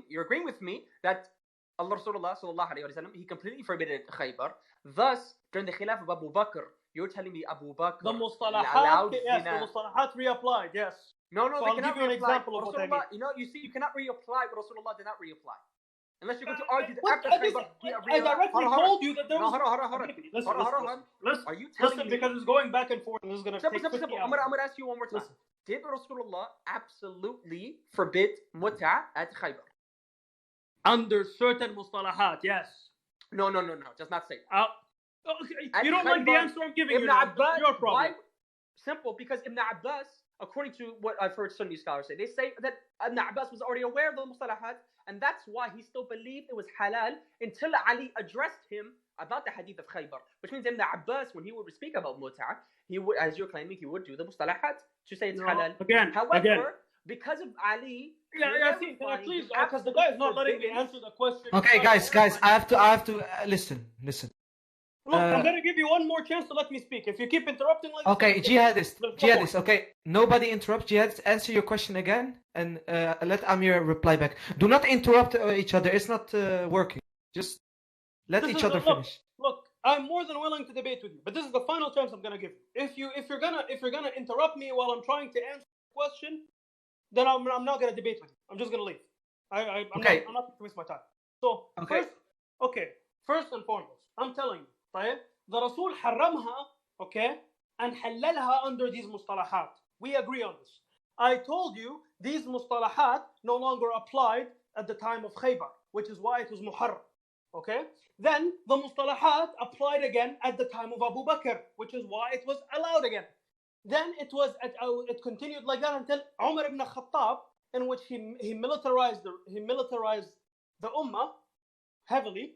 you're agreeing with me that Allah Rasulullah sallallahu alayhi wa sallam, he completely forbidden it at Khaybar. Thus, during the Khilaf of Abu Bakr, you're telling me Abu Bakr the mustalahat reapplied. Yes. No, so they cannot reapply. An example of Rasulullah, you cannot reapply what Rasulullah did not reapply. Unless you're going to argue that after Khaybar, I directly told you that there was... Hold on. Are you telling me... because it's going back and forth and this is going to take 50 I'm going to ask you one more time. Did Rasulullah absolutely forbid mut'a at Khaybar? Under certain mustalahat, yes. No. Just not say. You don't like the answer I'm giving you. That's your problem. Simple, because Ibn Abbas, according to what I've heard Sunni scholars say, they say that Ibn Abbas was already aware of the mustalahat, and that's why he still believed it was halal until Ali addressed him about the hadith of Khaybar. Which means Ibn Abbas, when he would speak about mut'a, he would, as you're claiming, he would do the mustalahat to say it's halal. However, because of Ali. Yasin, can I please? Because the guy is not letting me answer the question. Okay, guys, I have to listen. Look, I'm gonna give you one more chance to let me speak. If you keep interrupting like Okay, this, Jihadist. Okay, nobody interrupt. Jihadist, answer your question again, and let Amir reply back. Do not interrupt each other. It's not working. Just let each other finish. Look, I'm more than willing to debate with you, but this is the final chance I'm gonna give you. If you're gonna interrupt me while I'm trying to answer the question, then I'm not gonna debate with you. I'm just gonna leave. I'm not going to waste my time. So first and foremost, I'm telling you, طيب, the Rasul حرمها, okay, and حللها under these مصطلحات. We agree on this. I told you these مصطلحات no longer applied at the time of Khaybar, which is why it was muharram. Okay? Then the مصطلحات applied again at the time of Abu Bakr, which is why it was allowed again. Then it continued like that until Umar ibn Khattab, in which he militarized the ummah heavily,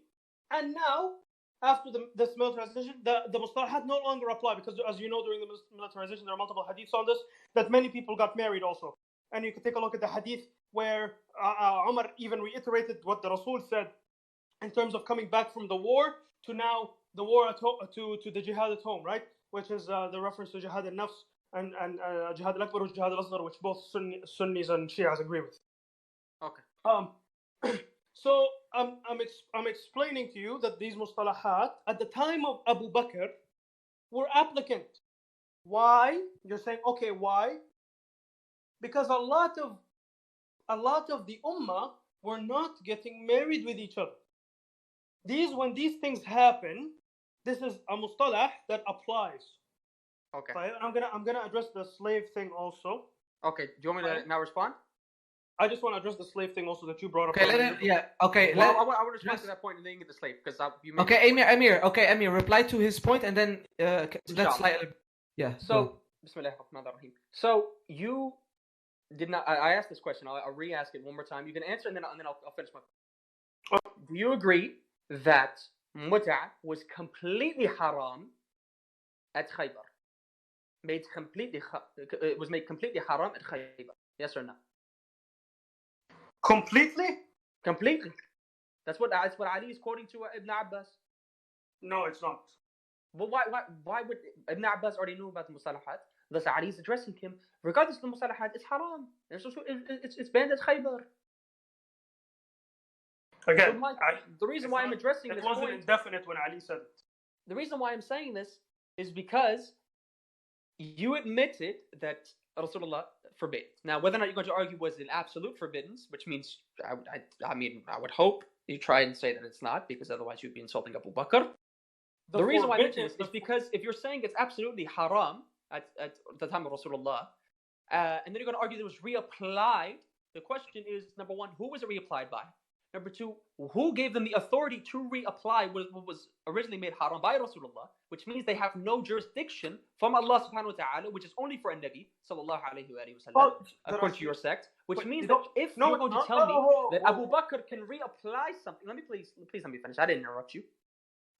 and now after this militarization, the mustalahat no longer apply, because as you know, during the militarization there are multiple hadiths on this, that many people got married also. And you can take a look at the hadith where Umar even reiterated what the Rasul said in terms of coming back from the war to now the war to the jihad at home, right? Which is the reference to jihad al-nafs and jihad al-akbar and jihad al-asghar, which both Sunnis and Shias agree with. Okay. So I'm explaining to you that these mustalahat at the time of Abu Bakr were applicant. Why? You're saying, okay, why? Because a lot of the ummah were not getting married with each other. When these things happen, this is a mustalah that applies. Okay. I'm gonna address the slave thing also. Okay. Do you want me to now respond? I just want to address the slave thing also that you brought up. Okay, Okay. Well, I want to respond to that point and then get the slave, because you. Okay, Amir. Okay, Amir, reply to his point and then let's So, Bismillah ar-Rahman ar-Rahim. So you did not. I asked this question. I'll re-ask it one more time. You can answer, and then I'll finish my. Do you agree that mut'a was completely haram at Khaybar? It was made completely haram at Khaybar. Yes or no? Completely? That's what Ali is quoting to Ibn Abbas. No, it's not. Well, why would Ibn Abbas already knew about the mustalahat? Thus Ali is addressing him. Regardless of the mustalahat, it's haram. It's banned at Khaybar. Again, so the reason why I'm addressing this point... It wasn't indefinite when Ali said it. The reason why I'm saying this is because you admitted that Rasulullah forbade. Now, whether or not you're going to argue was it absolute forbiddance, which means, I would hope you try and say that it's not, because otherwise you'd be insulting Abu Bakr. The reason why I mention this is because if you're saying it's absolutely haram at the time of Rasulullah, and then you're going to argue that it was reapplied, the question is, number one, who was it reapplied by? Number two, who gave them the authority to reapply what was originally made haram by Rasulullah, which means they have no jurisdiction from Allah subhanahu wa ta'ala, which is only for a Nabi, sallallahu alayhi wa sallam, according to your sect, which means that if you're going to tell me that Abu Bakr can reapply something, please let me finish, I didn't interrupt you.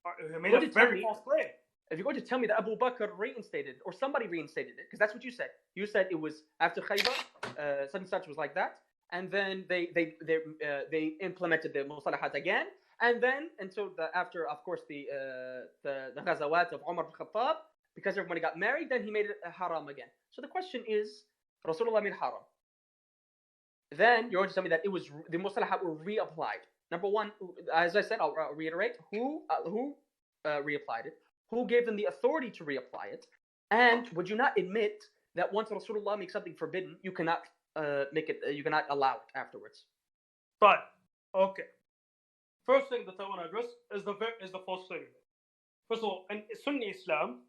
If you're going to tell me that Abu Bakr reinstated, or somebody reinstated it, because that's what you said. You said it was after Khaybar, such and such was like that, and then they implemented the mustalahat again, and then until after, of course, the ghazawat of Umar ibn Khattab, because everybody got married, then he made it haram again. So the question is, Rasulullah made haram. Then you're going to tell me that the mustalahat were reapplied. Number one, as I said, I'll reiterate, who reapplied it? Who gave them the authority to reapply it? And would you not admit that once Rasulullah makes something forbidden, you cannot you cannot allow it afterwards? Fine. Okay. First thing that I want to address is the false statement. First of all, in Sunni Islam,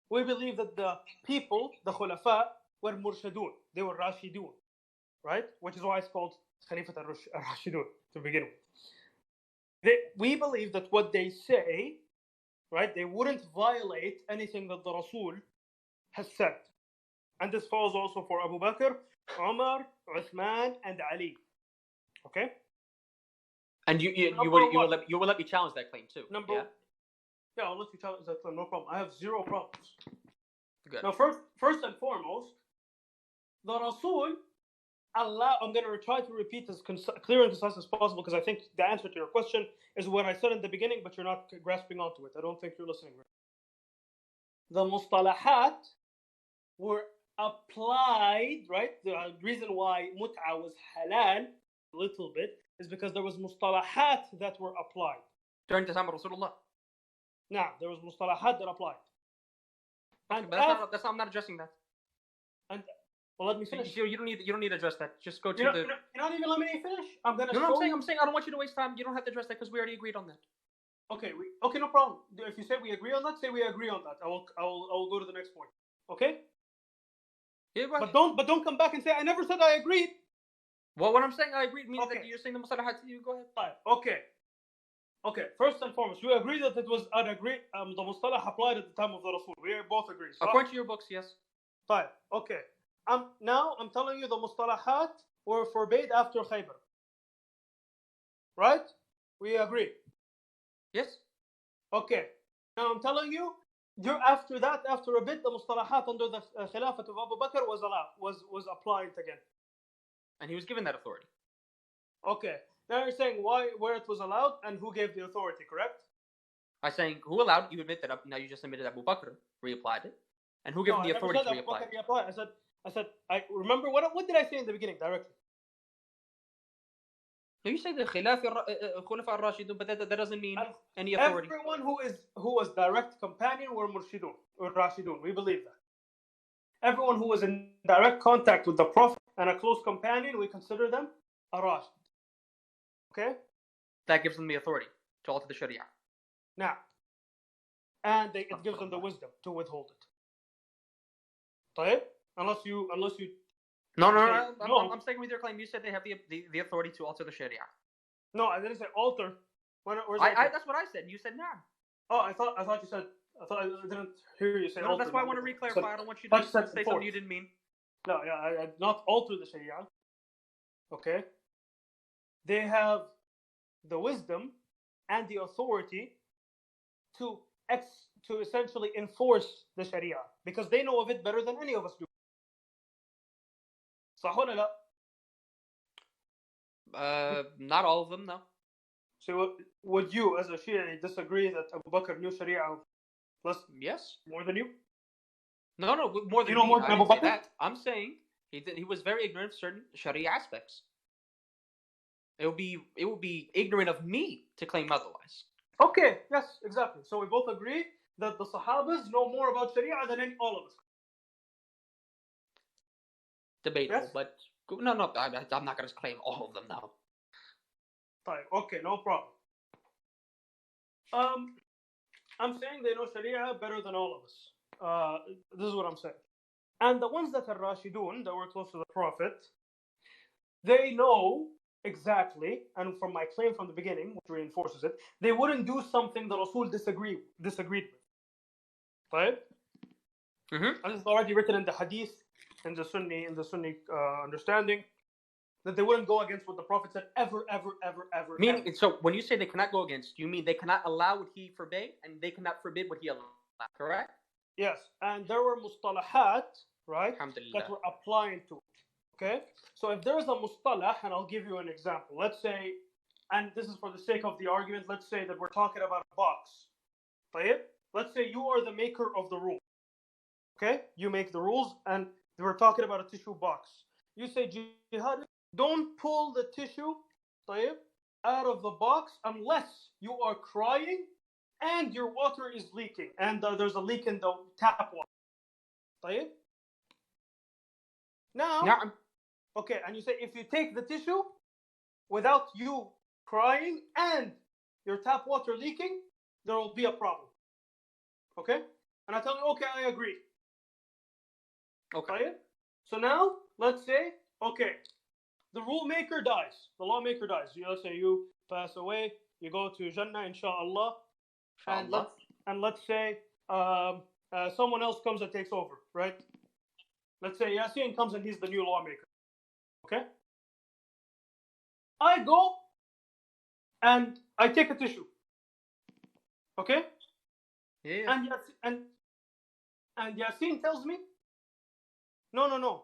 we believe that the people, the Khulafa, were murshadun. They were rashidun, right? Which is why it's called Khalifat al-Rashidun to begin with. We believe that what they say, right, they wouldn't violate anything that the Rasul has said. And this falls also for Abu Bakr, Umar, Uthman, and Ali. Okay? And you will let me challenge that claim too. Yeah, I'll let you challenge that claim, no problem. I have zero problems. Good. Now, first and foremost, the Rasul I'm going to try to repeat as clear and concise as possible because I think the answer to your question is what I said in the beginning, but you're not grasping onto it. I don't think you're listening. The mustalahat were applied, right? The reason why mut'a was halal, a little bit, is because there was mustalahat that were applied. During the time of Rasulullah. Now, there was mustalahat that applied. And but that's not, I'm not addressing that. And well, let me finish. You don't need to address that. Just go to You're not even letting me finish. I'm saying I don't want you to waste time. You don't have to address that because we already agreed on that. Okay, no problem. If you say we agree on that, say we agree on that. I will go to the next point. Okay? Yeah, but don't come back and say I never said I agreed. Well, what I'm saying I agreed means that you're saying the mustalahat. You go ahead. Fine. Okay. First and foremost, you agree that it was the mustalah applied at the time of the Rasul. We both agree. So? According to your books, yes. Fine. Okay. Now I'm telling you the mustalahat were forbade after Khaybar. Right? We agree. Yes. Okay. Now I'm telling you, after a bit, the mustalahat under the Khilafat of Abu Bakr was applied again. And he was given that authority. Okay. Now you're saying where it was allowed and who gave the authority, correct? By saying who allowed, you admit that now you just admitted Abu Bakr reapplied it. And who gave him the authority to reapply it? I remember what did I say in the beginning directly? No, you say the Khulafa al-Rashidun, but that doesn't mean any authority. Everyone who was direct companion were Murshidun or Rashidun. We believe that. Everyone who was in direct contact with the Prophet and a close companion, we consider them a Rashid. Okay? That gives them the authority to alter the Sharia. Now, and it gives them the wisdom to withhold it. طيب? Unless you. No. I'm saying with your claim. You said they have the authority to alter the Sharia. No, I didn't say alter. That's what I said. You said nah. Oh, I thought you said. I didn't hear you say. No, alter. that's why I want to re-clarify. I don't want you to say something you didn't mean. No, I not alter the Sharia. Okay. They have the wisdom and the authority to essentially enforce the Sharia because they know of it better than any of us do. صح ولا لا؟ Not all of them, no. So would you, as a Shia, disagree that Abu Bakr knew Sharia yes, more than you? No, more than you know me. More than Abu Bakr? That. I'm saying he was very ignorant of certain Sharia aspects. It would be ignorant of me to claim otherwise. Okay, yes, exactly. So we both agree that the Sahabas know more about Sharia than all of us. Debatable, yes? But no, I'm not going to claim all of them now. Fine. Okay, no problem. I'm saying they know Sharia better than all of us. This is what I'm saying. And the ones that are Rashidun, that were close to the Prophet, they know exactly, and from my claim from the beginning, which reinforces it, they wouldn't do something the Rasul disagreed with. Right? Mm-hmm. And it's already written in the Hadith, in the Sunni understanding, that they wouldn't go against what the Prophet said ever. Meaning, ever. So when you say they cannot go against, you mean they cannot allow what he forbade, and they cannot forbid what he allowed, correct? Yes, and there were mustalahat, right, that were applying to it. Okay? So if there is a mustalah, and I'll give you an example. Let's say, and this is for the sake of the argument, let's say that we're talking about a box. طيب? Let's say you are the maker of the rule. Okay? You make the rules, and we're talking about a tissue box. You say, Jihad, don't pull the tissue طيب, out of the box unless you are crying and your water is leaking, and there's a leak in the tap water. طيب? Now, okay, and you say if you take the tissue without you crying and your tap water leaking, there will be a problem. Okay? And I tell you, okay, I agree. Okay. So now, let's say, okay, the rule maker dies, the lawmaker dies. Let's say you pass away, you go to Jannah, inshallah, and let's say someone else comes and takes over, right? Let's say Yasin comes and he's the new lawmaker. Okay? I go and I take a tissue. Okay? Yeah. And Yasin tells me, no.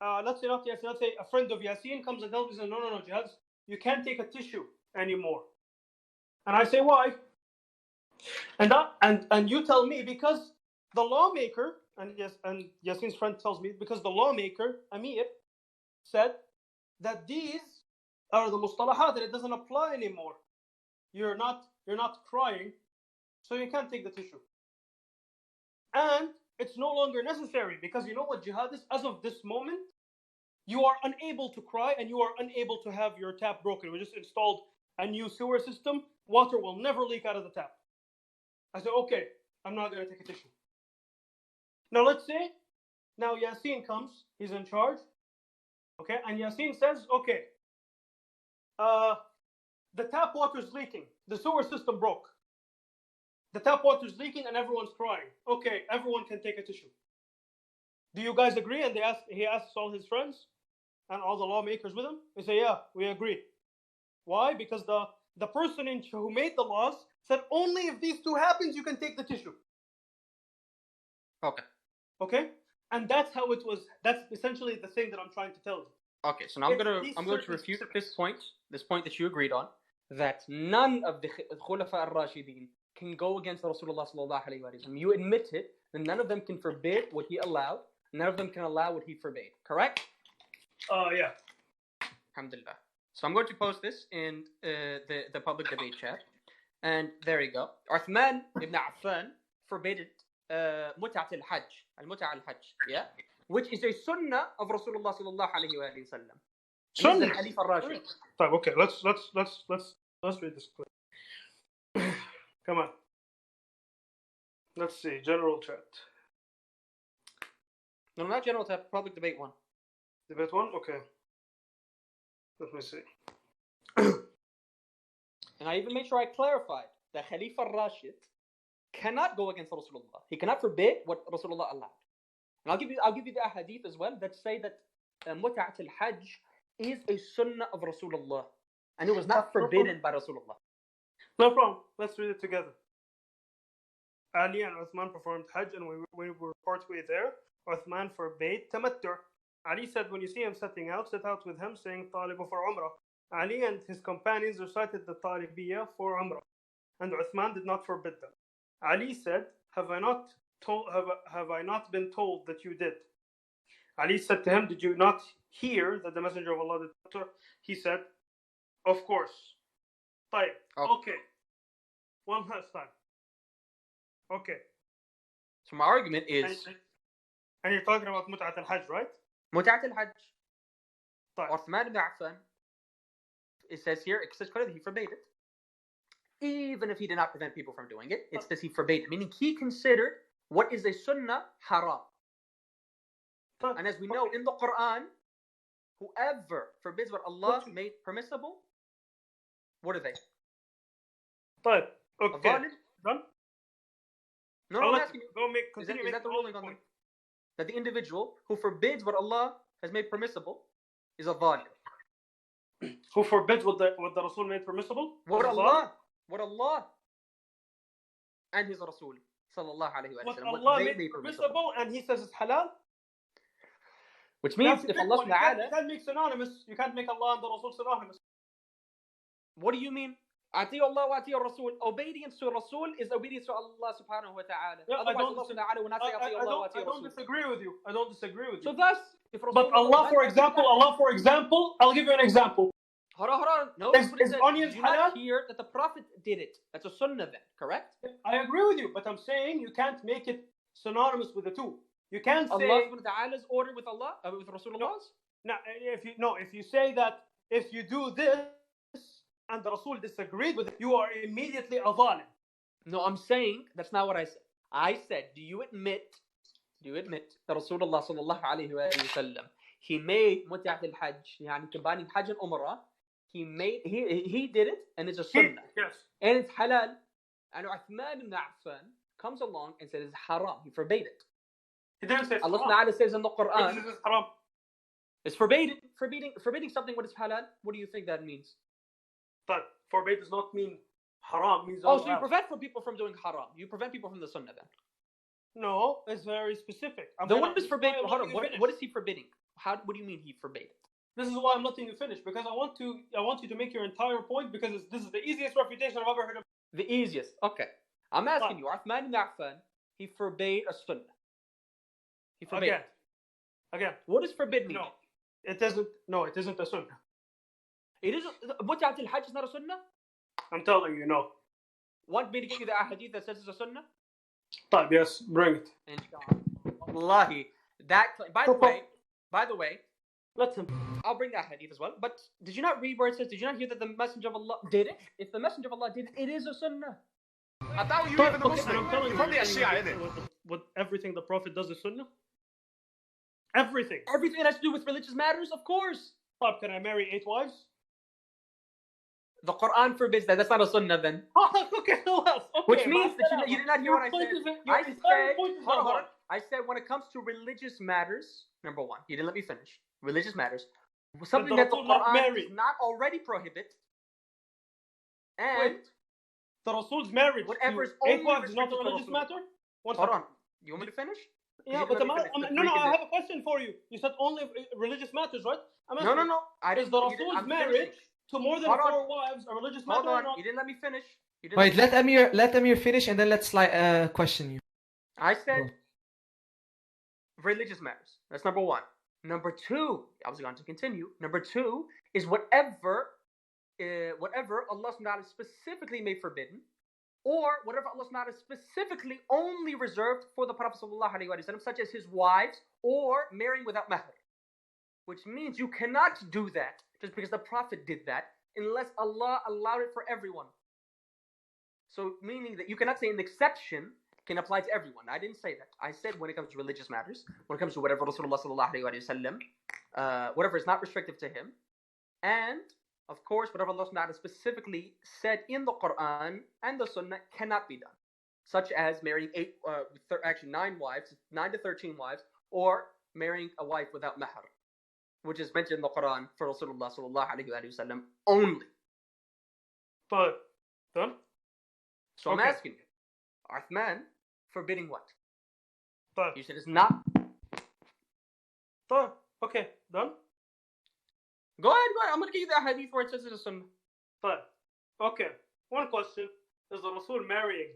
let's say not Yasin, let's say a friend of Yasin comes and tells me, no, Jihad, you can't take a tissue anymore. And I say, why? And you tell me, because the lawmaker, and Yasin's friend tells me, because the lawmaker, Amir, said that these are the mustalahat, and it doesn't apply anymore. You're not crying, so you can't take the tissue. And it's no longer necessary, because you know what jihad is? As of this moment, you are unable to cry and you are unable to have your tap broken. We just installed a new sewer system. Water will never leak out of the tap. I said, okay, I'm not going to take a tissue. Now let's say, now Yasin comes, he's in charge, okay, and Yasin says, okay, the tap water's leaking, the sewer system broke. The tap water's leaking and everyone's crying. Okay, everyone can take a tissue. Do you guys agree? And he asks all his friends and all the lawmakers with him. They say, yeah, we agree. Why? Because the person who made the laws said only if these two happens, you can take the tissue. Okay. Okay? And that's how it was. That's essentially the thing that I'm trying to tell you. Okay, so now I'm going to refute this point that you agreed on, that none of the Khulafa al-Rashidin can go against Rasulullah sallallahu alayhi wa sallam. You admitted that none of them can forbid what he allowed, none of them can allow what he forbade, correct? Yeah. Alhamdulillah. So I'm going to post this in the public debate chat. And there you go. Uthman ibn Affan forbade mut'at al-hajj, al-mut'a al-hajj, yeah? Which is a sunnah of Rasulullah sallallahu alayhi wa sallam. Sunnah? The Khalif al-Rashid. Okay, let's read this quick. Come on. Let's see, general chat. No, not general chat, public debate one. Debate one? Okay. Let me see. And I even made sure I clarified that Khalif al-Rashid cannot go against Rasulullah. He cannot forbid what Rasulullah allowed. And I'll give you the ahadith as well that say that mut'at al-hajj is a sunnah of Rasulullah. And it was not forbidden by Rasulullah. No problem. Let's read it together. Ali and Uthman performed Hajj, and when we were partway there, Uthman forbade tamattu'. Ali said, when you see him setting out, set out with him, saying Talibu for Umrah. Ali and his companions recited the Talibiyah for Umrah, and Uthman did not forbid them. Ali said, have I not been told that you did? Ali said to him, did you not hear that the Messenger of Allah did? He said, of course. Okay. One last time. Okay. So my argument is... And you're talking about Mut'at al-Hajj, right? Mut'at al-Hajj. Uthman ibn Affan, it says here, it says clearly he forbade it. Even if he did not prevent people from doing it, it says he forbade it. Meaning he considered what is a sunnah haram. And as we know in the Quran, whoever forbids what Allah made permissible, what are they? Okay. Done? No, I'm asking you. Is that the ruling on them? That the individual who forbids what Allah has made permissible is a zalim. Who forbids what the Rasul made permissible? What Allah and His Rasul sallallahu alayhi wa sallam. What Allah made permissible and He says it's halal. Which means if Allah ta'ala... You can't make synonymous. You can't make Allah and the Rasul synonymous. What do you mean? Ati'u Allah wa ati'u Rasul. Obedience to Rasul is obedience to Allah subhanahu wa ta'ala. Yeah, Otherwise Allah ta'ala will not say ati'u Allah wa ati'u Rasul. I don't disagree with you. So thus, if Rasul... But Allah, for example, I'll give you an example. Hold on. No, is onions halal? Not hear that the Prophet did it. That's a sunnah then, correct? I agree with you, but I'm saying you can't make it synonymous with the two. You can't say Allah subhanahu wa ta'ala's order with Allah, with Rasulullah's? No, if you say that if you do this and the Rasul disagreed with it, you are immediately a zalim. No, I'm saying that's not what I said. I said, do you admit that Rasulullah sallallahu alayhi wa sallam, he made mut'at al-hajj, yani combining hajj and umrah, he did it and it's a sunnah. Yes. And it's halal. And Uthman ibn Affan comes along and says it's haram. He forbade it. He didn't say Allah Ta'ala says in the Quran, this is haram. It's forbidding something what is halal. What do you think that means? But forbid does not mean haram. Means so you prevent people from doing haram. You prevent people from the sunnah then. No, it's very specific. Then what is forbidden? Hold on. What is he forbidding? What do you mean he forbade it? This is why I'm letting you finish, because I want you to make your entire point, because this is the easiest refutation I've ever heard of. The easiest. Okay. I'm asking you, Uthman ibn Affan, he forbade a sunnah. He forbade it. Again. What does forbid mean? No. It isn't. No, it isn't a sunnah. It isn't. Mut'at al-Hajj is not a sunnah? I'm telling you, no. Want me to get you the ahadith that says it's a sunnah? طيب, yes, bring it. Inshallah. Wallahi. By the way, let him. I'll bring that hadith as well. But did you not read where it says, did you not hear that the Messenger of Allah did it? If the Messenger of Allah did it, it is a sunnah. I thought you even the And Muslim. I'm telling You're you, probably a Shia, innit? with everything the Prophet does is sunnah? Everything. Everything that has to do with religious matters, of course. طيب, can I marry 8 wives? The Quran forbids that. That's not a sunnah then. Okay, so else. Okay, Which means that you did not hear what I said. Hold on. I said when it comes to religious matters, number one, you didn't let me finish. Religious matters. Something that the Quran does not already prohibit. And the Rasul's marriage whatever is to 8 only wives is not a restricted to religious Rasul. matter? Hold on. You want me to finish? Yeah, but I have a question for you. You said only religious matters, right? No. Is the Rasul's marriage to more than 4 wives a religious matter or not? You didn't let me finish. Wait, let Amir finish and then let's question you. I said religious matters. That's number one. Number two, I was going to continue. Number two is whatever Allah SWT specifically made forbidden, or whatever Allah SWT specifically only reserved for the Prophet ﷺ, such as his wives or marrying without mahr. Which means you cannot do that just because the Prophet did that unless Allah allowed it for everyone. So meaning that you cannot say an exception can apply to everyone. I didn't say that. I said when it comes to religious matters, when it comes to whatever Rasulullah ﷺ, whatever is not restrictive to him, and of course whatever Allah SWT specifically said in the Quran and the Sunnah cannot be done, such as marrying 9 wives, 9 to 13 wives, or marrying a wife without mahr, which is mentioned in the Quran for Rasulullah ﷺ only. But done. So I'm asking you, Uthman forbidding what? But you said it's not. But okay, done. Go ahead. I'm gonna give you that hadith where it says it's a sunnah. But okay, one question: is the Rasul marrying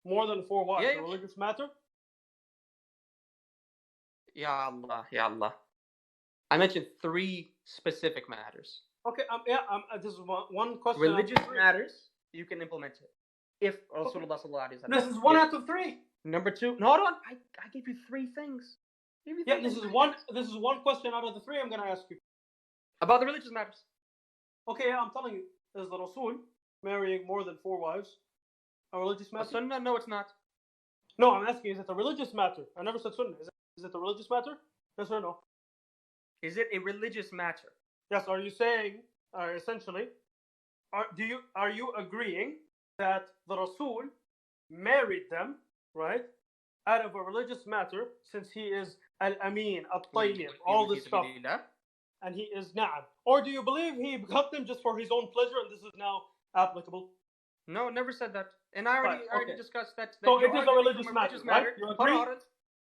more than 4 wives a religious matter? Ya Allah. I mentioned 3 specific matters. Okay, this is one question. Religious matters, you can implement it. If Rasulullah sallallahu alaihi wasallam. This is 1 out of 3. Number 2. No, hold on. I gave you 3 things. This is one question out of the 3 I'm gonna ask you. About the religious matters. Okay, yeah, I'm telling you. Is the Rasul marrying more than 4 wives a religious matter? A sunnah? No, it's not. No, I'm asking, is it a religious matter? I never said sunnah. Is it a religious matter? Yes or no? Is it a religious matter? Yes. Are you saying, essentially, are you agreeing that the Rasul married them, right, out of a religious matter, since he is al-Amin, al-Tayyib, all this stuff, and he is na'am? Or do you believe he got them just for his own pleasure and this is now applicable? No, never said that. And I already discussed that. So it is a religious matter, right?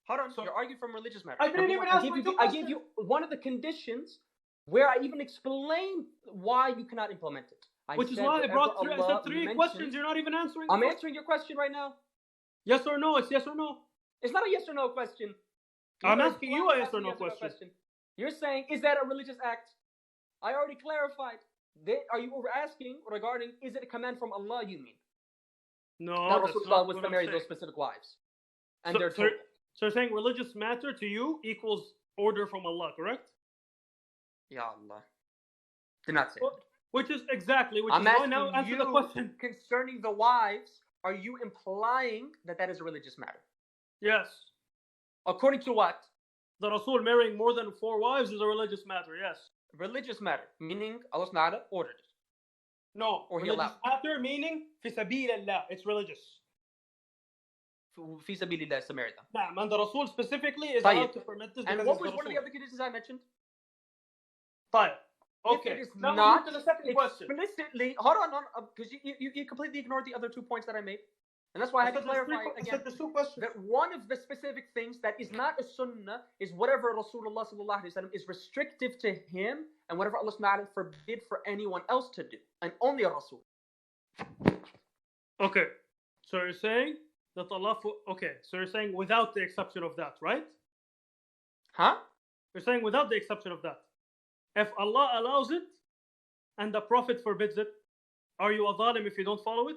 Hold on. So you're arguing from religious matter. I didn't even ask you. I gave you one of the conditions where I even explained why you cannot implement it. Which is why I brought 3 questions. You're not even answering. I'm answering your question right now. Yes or no? It's yes or no. It's not a yes or no question. I'm asking you a yes or no question. You're saying, is that a religious act? I already clarified. Are you asking regarding, is it a command from Allah, you mean? No, that Rasulullah was to marry those specific wives. And they're told. So you're saying religious matter to you equals order from Allah, correct? Ya Allah. Did not say that. Which is exactly, I'm asking now answer the question. Concerning the wives, are you implying that is a religious matter? Yes. According to what? The Rasul marrying more than 4 wives is a religious matter, yes. Religious matter, meaning Allah SWT ordered it. No, or religious matter meaning fi sabilillah, it's religious. Fi sabilillah is to marry them. Nah, and the Rasul specifically is allowed to permit this. And what was one of the other conditions I mentioned? Fine. Okay. It is now not to the second question. Explicitly, hold on, because you completely ignored the other 2 points that I made. And that's why I had to said there's clarify I again said there's 2 questions. that one of the specific things that is not a sunnah is whatever Rasulullah sallallahu alaihi wasallam is restrictive to him, and whatever Allah subhanahu wa ta'ala forbid for anyone else to do, and only a Rasul. Okay, so you're saying that okay, so you're saying without the exception of that, right? Huh? You're saying without the exception of that. If Allah allows it and the Prophet forbids it, are you a zalim if you don't follow it?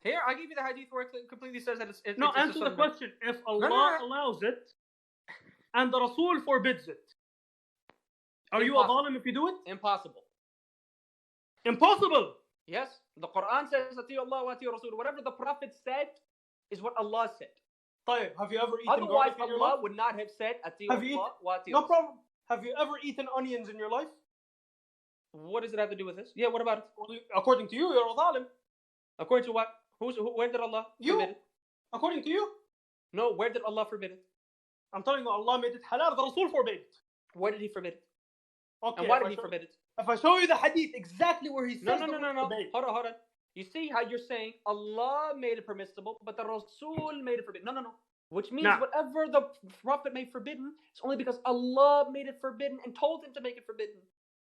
Here, I give you the hadith where it completely says that it's No, it's a answer the sunnah. question. If Allah no. allows it and the Rasul forbids it, are you a Impossible. zalim if you do it? Impossible. Impossible. Yes, the Quran says, "Atiyu Allah wa atiyu Rasul." Whatever the Prophet said is what Allah said. طيب, have you ever eaten Otherwise, garlic in your Allah life? would not have said, "Atiyu Have you Allah wa atiyu No Rasul." problem. Have you ever eaten onions in your life? What does it have to do with this? Yeah, what about it? Well, according to you, you're a zalim. According to what? Where did Allah You. forbid it? According to you, No, where did Allah forbid it? I'm telling you, Allah made it halal. The Rasul forbade it. Where did He forbid it? Okay. And why if did I He show- forbid it? If I show you the hadith exactly where he says No. the word forbade. Hold on. You see how you're saying Allah made it permissible, but the Rasul made it forbidden. No. Which means Nah. whatever the Prophet made forbidden, it's only because Allah made it forbidden and told him to make it forbidden.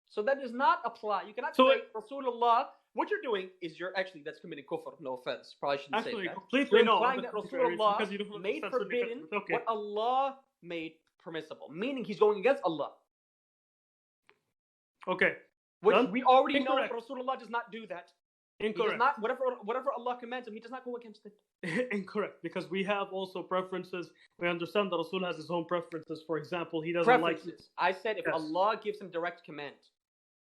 So that does not apply. You cannot So say Rasulullah. What you're doing is that's committing kufr. No offense. Probably shouldn't Actually, say that. completely You're no. implying that Because Rasulullah you don't made understand forbidden Sunni fiqh. Okay. what Allah made permissible, meaning He's going against Allah. Okay. Which Done? we already know Incorrect. Rasulullah does not do that. He does Incorrect. not whatever Allah commands him, he does not go against it. Incorrect. Because we have also preferences. We understand that Rasul has his own preferences. For example, he doesn't like. Preferences. I said if Yes. Allah gives him direct command.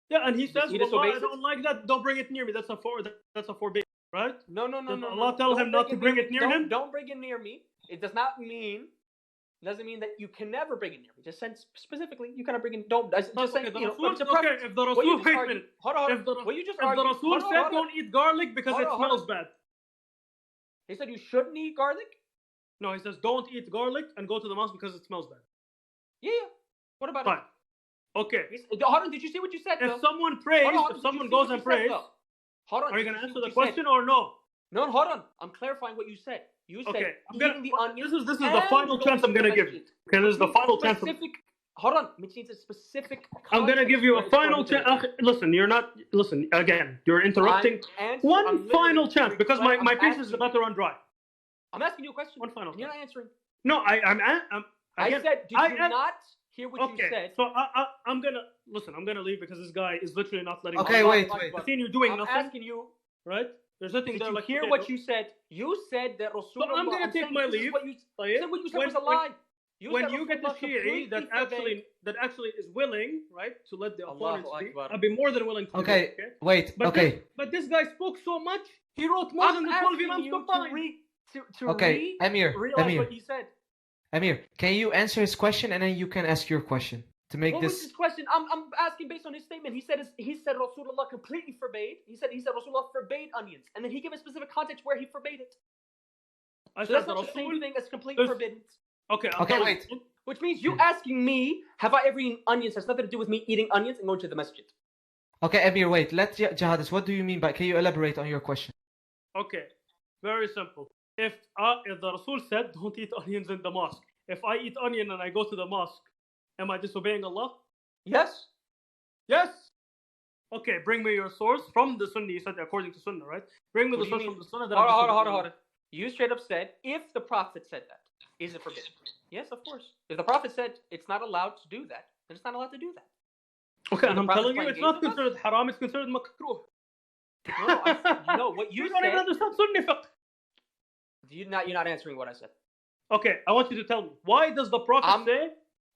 Yeah, and he says, he "Wallah, disobeys I it? don't like that. Don't bring it near me. That's a forbid, right? No. Does Allah tell him not to bring it near him? Don't bring it near me. It does not mean. Doesn't mean that you can never bring it near me. Just said specifically, you cannot bring it. Don't. Just Okay, saying. the You know, Rasul- it's a okay, preference. if the What you Rasul, just wait a argued- minute. Hold on. If the, What you just if the argued- Rasul hold on, said hold on. don't eat garlic because Hold it on, hold smells on. bad. He said you shouldn't eat garlic. No, he says don't eat garlic and go to the mosque because it smells bad. Yeah. What about Fine. it? Okay. Hold on. Did you see what you said? If though? someone prays, Hold on, if did someone you see goes what and you said, prays, though? Hold on. are you did going to see answer what the you said? question or no? No, hold on. I'm clarifying what you said. You said Okay, I'm eating gonna- the onion. this is the and final going chance I'm to the gonna give you. masjid. Okay, this is the Which means final chance. Hold on. Which needs a specific. I'm gonna give you a context where final it's prohibited. chance. Listen, you're not. Listen again. You're interrupting. I'm One literally final chance because my I'm patience is asking about to run dry. I'm asking you a question. One final And you're not answering. No, I'm I again, said, did I you am- not hear what okay. you said? So I'm gonna listen. I'm gonna leave because this guy is literally not letting. Okay, me. wait. I've seen you doing I'm nothing, asking you. right? There's nothing Did there. you like hear potato. what you said? You said that Rasulullah. I'm gonna take saying my this is leave. What you طيب. said what you said When- was a lie. When said you get the Rasulullah Shi'i that completely actually is willing, right, to let the opponents Allahu speak, Akbar. I'd be more than willing to. Okay, Do it, wait. But Okay. But this guy spoke so much. He wrote more than the 12 Imams combined. Okay, Amir. realize Amir. what he said. Amir, can you answer his question and then you can ask your question to make What was this? his question? I'm asking based on his statement. He said Rasulullah completely forbade. He said Rasulullah forbade onions, and then he gave a specific context where he forbade it. I So said that's the not the same Rasul. thing as completely is- forbidden. Okay. I'm Okay, telling wait. you. Which means you asking me, have I ever eaten onions? Has nothing to do with me eating onions and going to the masjid. Okay, Amir, wait. Let Jihadis. What do you mean by? Can you elaborate on your question? Okay. Very simple. If the Rasul said don't eat onions in the mosque, if I eat onion and I go to the mosque, am I disobeying Allah? Yes. Yes. Okay, bring me your source from the Sunnah. You said according to Sunnah, right? Bring me What the do you source mean? from the Sunnah. that Hold I'm on. disobeying Allah. You straight up said, if the Prophet said that, is it forbidden? Yes, of course. If the Prophet said it's not allowed to do that, then it's not allowed to do that. Okay, Is and the I'm Prophet telling you, playing it's not games with us? considered haram. It's considered makruh. No, what you You don't even said. understand Sunni fiqh. You're not answering what I said. Okay, I want you to tell me why does the Prophet say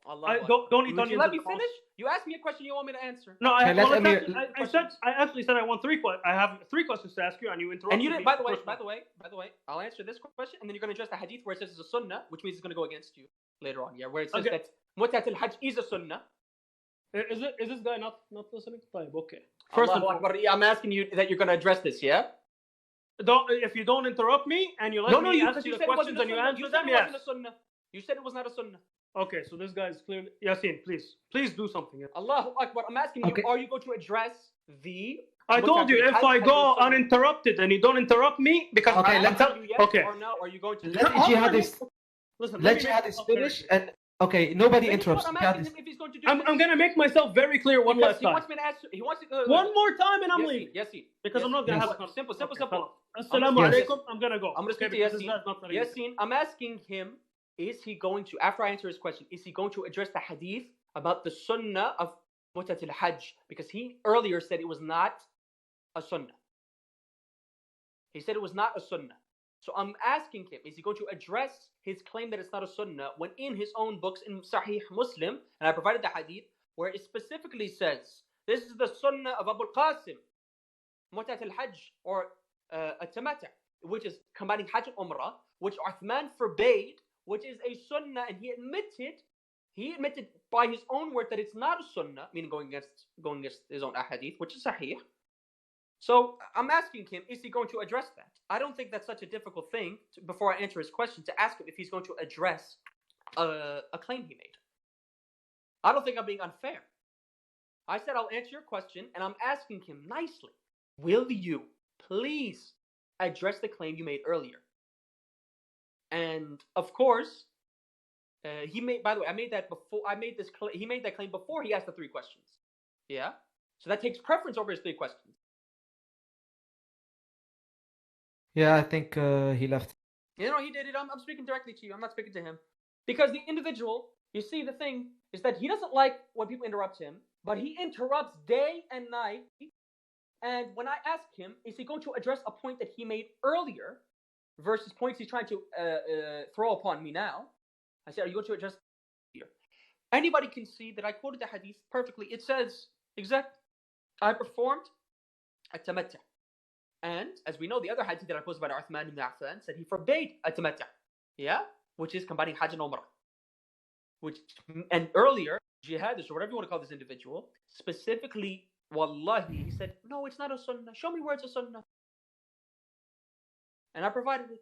Allah. don't eat Would onions? you let in me the mosque? finish? You asked me a question you want me to answer. No, Okay, let well, Amir- I actually said I want I have 3 questions to ask you, and you interrupted And you me. didn't. By the with first way, one. I'll answer this question, and then you're going to address the hadith where it says it's a sunnah, which means it's going to go against you later on. Yeah, where it says Okay. that mutat al-hajj is a sunnah. Is this guy not listening? Fine, okay. First of Allahu all, Akbar. Yeah, I'm asking you that you're going to address this. Yeah. if you don't interrupt me and you let me ask you the questions and you answer them, yes. You said it was not a sunnah. Okay, so this guy is clearly Yasin. Please do something. Yeah. Allahu Akbar. I'm asking Okay. you, are you going to address the I told you, if I go uninterrupted and you don't interrupt me, because Okay, let's tell you yes okay. or no, are you going to Let Jihadist Listen, let me make Jihadist myself very finish clear. and okay, nobody interrupts. I'm asking Jihadist. him if he's going to do I'm gonna make myself very clear one because last he time. wants me to answer. He wants to. One more time and I'm Yassine, leaving. Yassine, Because I'm not gonna Yes. have a conversation. Simple. Assalamu Yes. alaikum. I'm gonna go. I'm going to speak to because this Yassine. guy's not letting me. Yassine, I'm asking him, is he going to, after I answer his question, is he going to address the hadith about the sunnah of Mutat al-Hajj? Because he earlier said it was not a sunnah. He said it was not a sunnah. So I'm asking him, is he going to address his claim that it's not a sunnah when in his own books, in Sahih Muslim, and I provided the hadith, where it specifically says, this is the sunnah of Abu al-Qasim, Mutat al-Hajj, or at-Tamata', which is combining Hajj and Umrah, which Uthman forbade, which is a sunnah, and he admitted by his own word that it's not a sunnah, meaning going against his own ahadith, which is sahih. So I'm asking him, is he going to address that? I don't think that's such a difficult thing, before I answer his question, to ask him if he's going to address a claim he made. I don't think I'm being unfair. I said I'll answer your question, and I'm asking him nicely, will you please address the claim you made earlier? And of course, he made. By the way, I made that before. He made that claim before he asked the 3 questions. Yeah. So that takes preference over his 3 questions. Yeah, I think he left. You know, he did it. I'm speaking directly to you. I'm not speaking to him. Because the individual, you see, the thing is that he doesn't like when people interrupt him, but he interrupts day and night. And when I ask him, is he going to address a point that he made earlier versus points he's trying to throw upon me now, I said, are you going to address here? Anybody can see that I quoted the hadith perfectly. It says, exactly, I performed at-Tamata'. And as we know, the other hadith that I posted by Uthman ibn Affan said he forbade at-Tamata', yeah, which is combining Hajj and Umrah. And earlier, jihadist, or whatever you want to call this individual, specifically, wallahi, he said, no, it's not a sunnah. Show me where it's a sunnah. And I provided it.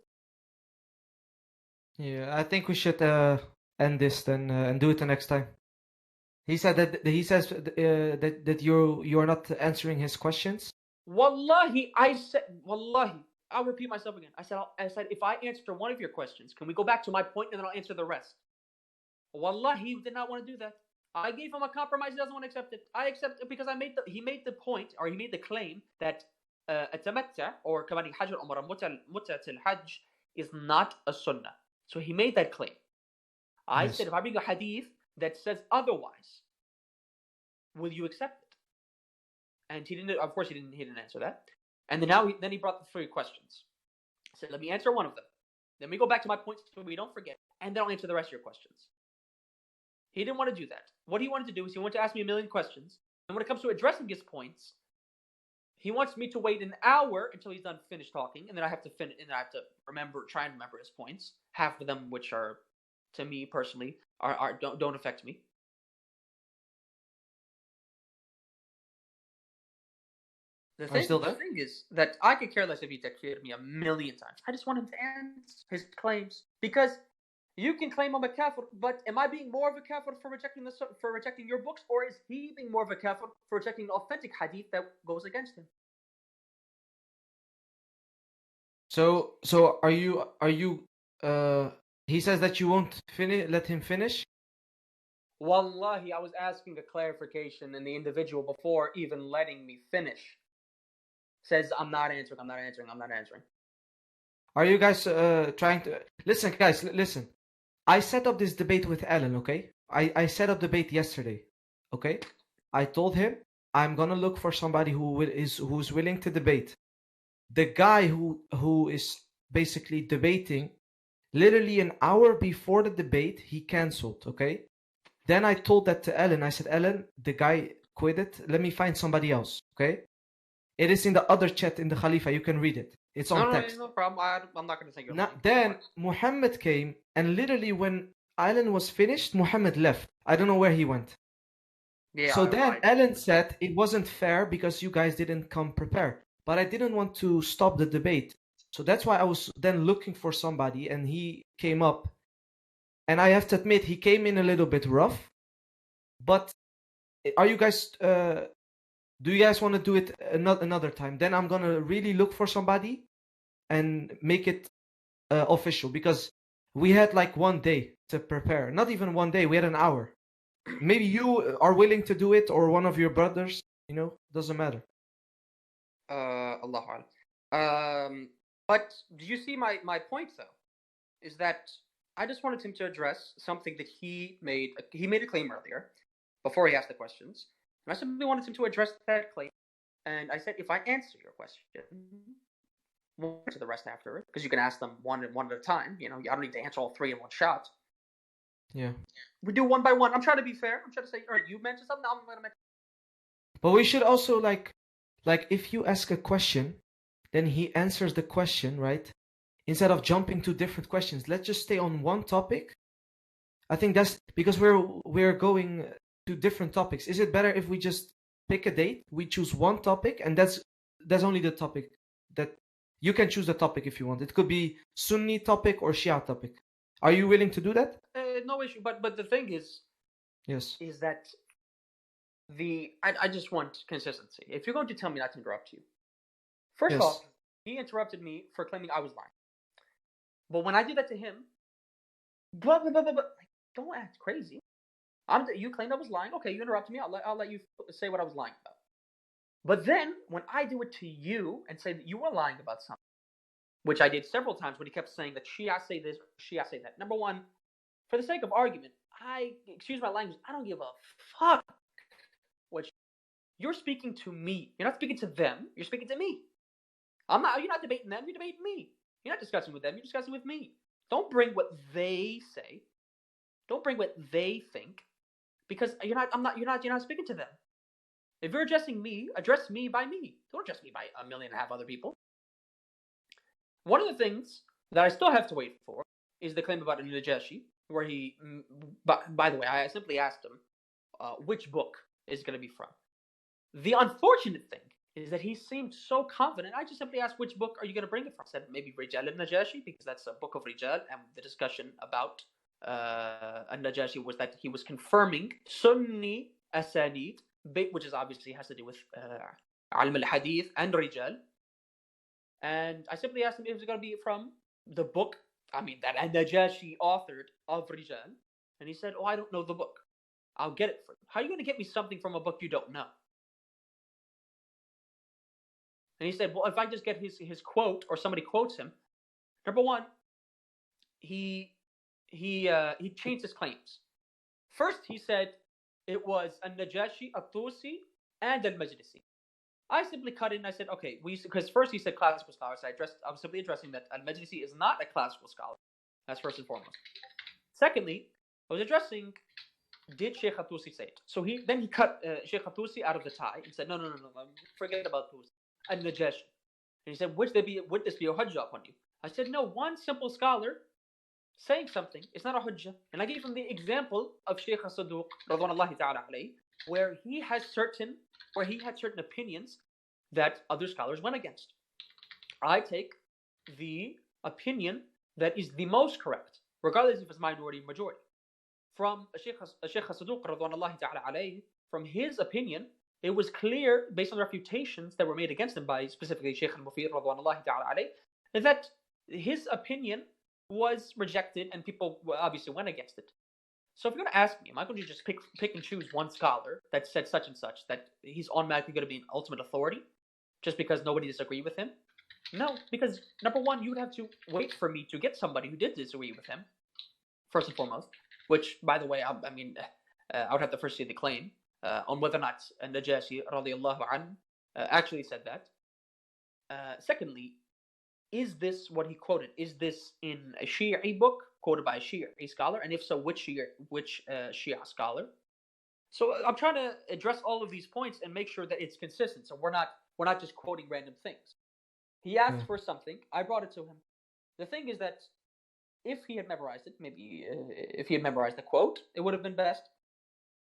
Yeah, I think we should end this then and do it the next time. He said that he says that you're not answering his questions. Wallahi, I'll repeat myself again. I said, if I answer one of your questions, can we go back to my point and then I'll answer the rest? Wallahi, he did not want to do that. I gave him a compromise. He doesn't want to accept it. I accept it because he made the point, or he made the claim that at-Tamata', or combining Hajj and Umrah, Mutat al-Hajj, is not a sunnah. So he made that claim. I said, if I bring a hadith that says otherwise, will you accept it? And he didn't. Of course, he didn't answer that. And then he brought the 3 questions. I said, let me answer one of them. Let me go back to my points so we don't forget, and then I'll answer the rest of your questions. He didn't want to do that. What he wanted to do is he wanted to ask me a million questions. And when it comes to addressing his points, he wants me to wait an hour until he's done finished talking, and then I have to try and remember his points. Half of them, which are, to me personally, don't affect me. The thing is that I could care less if he takfired me a million times. I just want him to answer his claims, because you can claim I'm a kafir, but am I being more of a kafir for rejecting your books, or is he being more of a kafir for rejecting the authentic hadith that goes against him? So are you? He says that you won't let him finish. Wallahi, I was asking a clarification, and the individual, before even letting me finish, says, I'm not answering. Are you guys trying to listen, guys? Listen, I set up this debate with Alan. Okay, I set up debate yesterday. Okay, I told him I'm gonna look for somebody who's willing to debate. The guy who is basically debating, literally an hour before the debate, he cancelled. Okay, then I told that to Alan. I said, Alan, the guy quit it. Let me find somebody else. Okay. It is in the other chat in the Khalifa. You can read it. It's on text. No problem. I'm not going to say your Then Muhammad came, and literally when Alan was finished, Muhammad left. I don't know where he went. Yeah. So then Alan said it wasn't fair because you guys didn't come prepared. But I didn't want to stop the debate. So that's why I was then looking for somebody, and he came up. And I have to admit, he came in a little bit rough. But are you guys do you guys want to do it another time? Then I'm gonna really look for somebody and make it official, because we had like 1 day to prepare. Not even 1 day. We had an hour. Maybe you are willing to do it, or one of your brothers. You know, doesn't matter. Allahu Alam. But do you see my point though? Is that I just wanted him to address something that he made. He made a claim earlier, before he asked the questions, and I simply wanted him to address that claim. And I said, if I answer your question, we'll answer the rest after it, because you can ask them one at a time. You know, I don't need to answer all three in one shot. Yeah. We do one by one. I'm trying to be fair. I'm trying to say, all right, you mentioned something, now I'm going to mention. But we should also like if you ask a question, then he answers the question, right? Instead of jumping to different questions, let's just stay on one topic. I think that's because we're going to different topics. Is it better if we just pick a date, we choose one topic, and that's only the topic that you can choose the topic if you want. It could be Sunni topic or Shia topic. Are you willing to do that? No issue. But the thing is, yes, is that I just want consistency. If you're going to tell me not to interrupt you, first off, he interrupted me for claiming I was lying. But when I did that to him, blah blah blah blah, blah, don't act crazy. You claimed I was lying. Okay, you interrupted me. I'll let you say what I was lying about. But then when I do it to you and say that you were lying about something, which I did several times when he kept saying that Shia say this, Shia say that. Number one, for the sake of argument, excuse my language, I don't give a fuck. What you're speaking to me. You're not speaking to them. You're speaking to me. You're not debating them. You're debating me. You're not discussing with them. You're discussing with me. Don't bring what they say. Don't bring what they think, because you're not speaking to them. If you're addressing me, address me by me. Don't address me by 1.5 million other people. One of the things that I still have to wait for is the claim about Najashi, where he. By the way, I simply asked him which book is going to be from. The unfortunate thing is that he seemed so confident. I just simply asked, which book are you going to bring it from? I said maybe Rijal al-Najashi, because that's a book of Rijal, and the discussion about al-Najashi was that he was confirming Sunni Asanid, which is obviously has to do with Ilm al-Hadith and Rijal. And I simply asked him if it was going to be from the book, that al-Najashi authored of Rijal. And he said, oh, I don't know the book. I'll get it for you. How are you going to get me something from a book you don't know? And he said, well, if I just get his quote, or somebody quotes him, number one, he changed his claims. First, he said it was al-Najashi, al-Tusi, and al-Majlisi. I simply cut in and I said, okay, because first he said classical scholars. I was simply addressing that al-Majlisi is not a classical scholar. That's first and foremost. Secondly, I was addressing, did Sheikh al-Tusi say it? So he cut Sheikh al-Tusi out of the tie and said, no, forget about Tusi. Al-Najashi. And he said, would this be a hujjah upon you? I said, no, one simple scholar saying something is not a hujjah. And I gave him the example of Sheikh al-Saduq, radwanullahi ta'ala alayhi, where he had certain opinions that other scholars went against. I take the opinion that is the most correct, regardless if it's minority or majority. From Sheikh al-Saduq, radwanullahi ta'ala alayhi, from his opinion, it was clear, based on the refutations that were made against him by specifically Sheikh al-Mufid, radwanullahi ta'ala alayhi, that his opinion was rejected and people obviously went against it. So if you're going to ask me, am I going to just pick and choose one scholar that said such and such, that he's automatically going to be an ultimate authority just because nobody disagreed with him? No, because number one, you would have to wait for me to get somebody who did disagree with him, first and foremost, which, by the way, I would have to first see the claim on whether or not Najashi radiyallahu anhu actually said that. Secondly, is this what he quoted? Is this in a Shi'i book quoted by a Shi'i scholar? And if so, which Shia scholar? So I'm trying to address all of these points and make sure that it's consistent. So we're not just quoting random things. He asked for something. I brought it to him. The thing is that if he had memorized it, maybe if he had memorized the quote, it would have been best.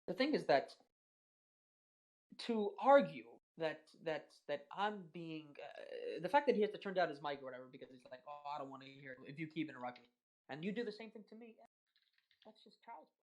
The thing is that to argue that I'm being the fact that he has to turn down his mic or whatever because he's like, oh, I don't want to hear it if you keep interrupting, and you do the same thing to me, that's just child's play.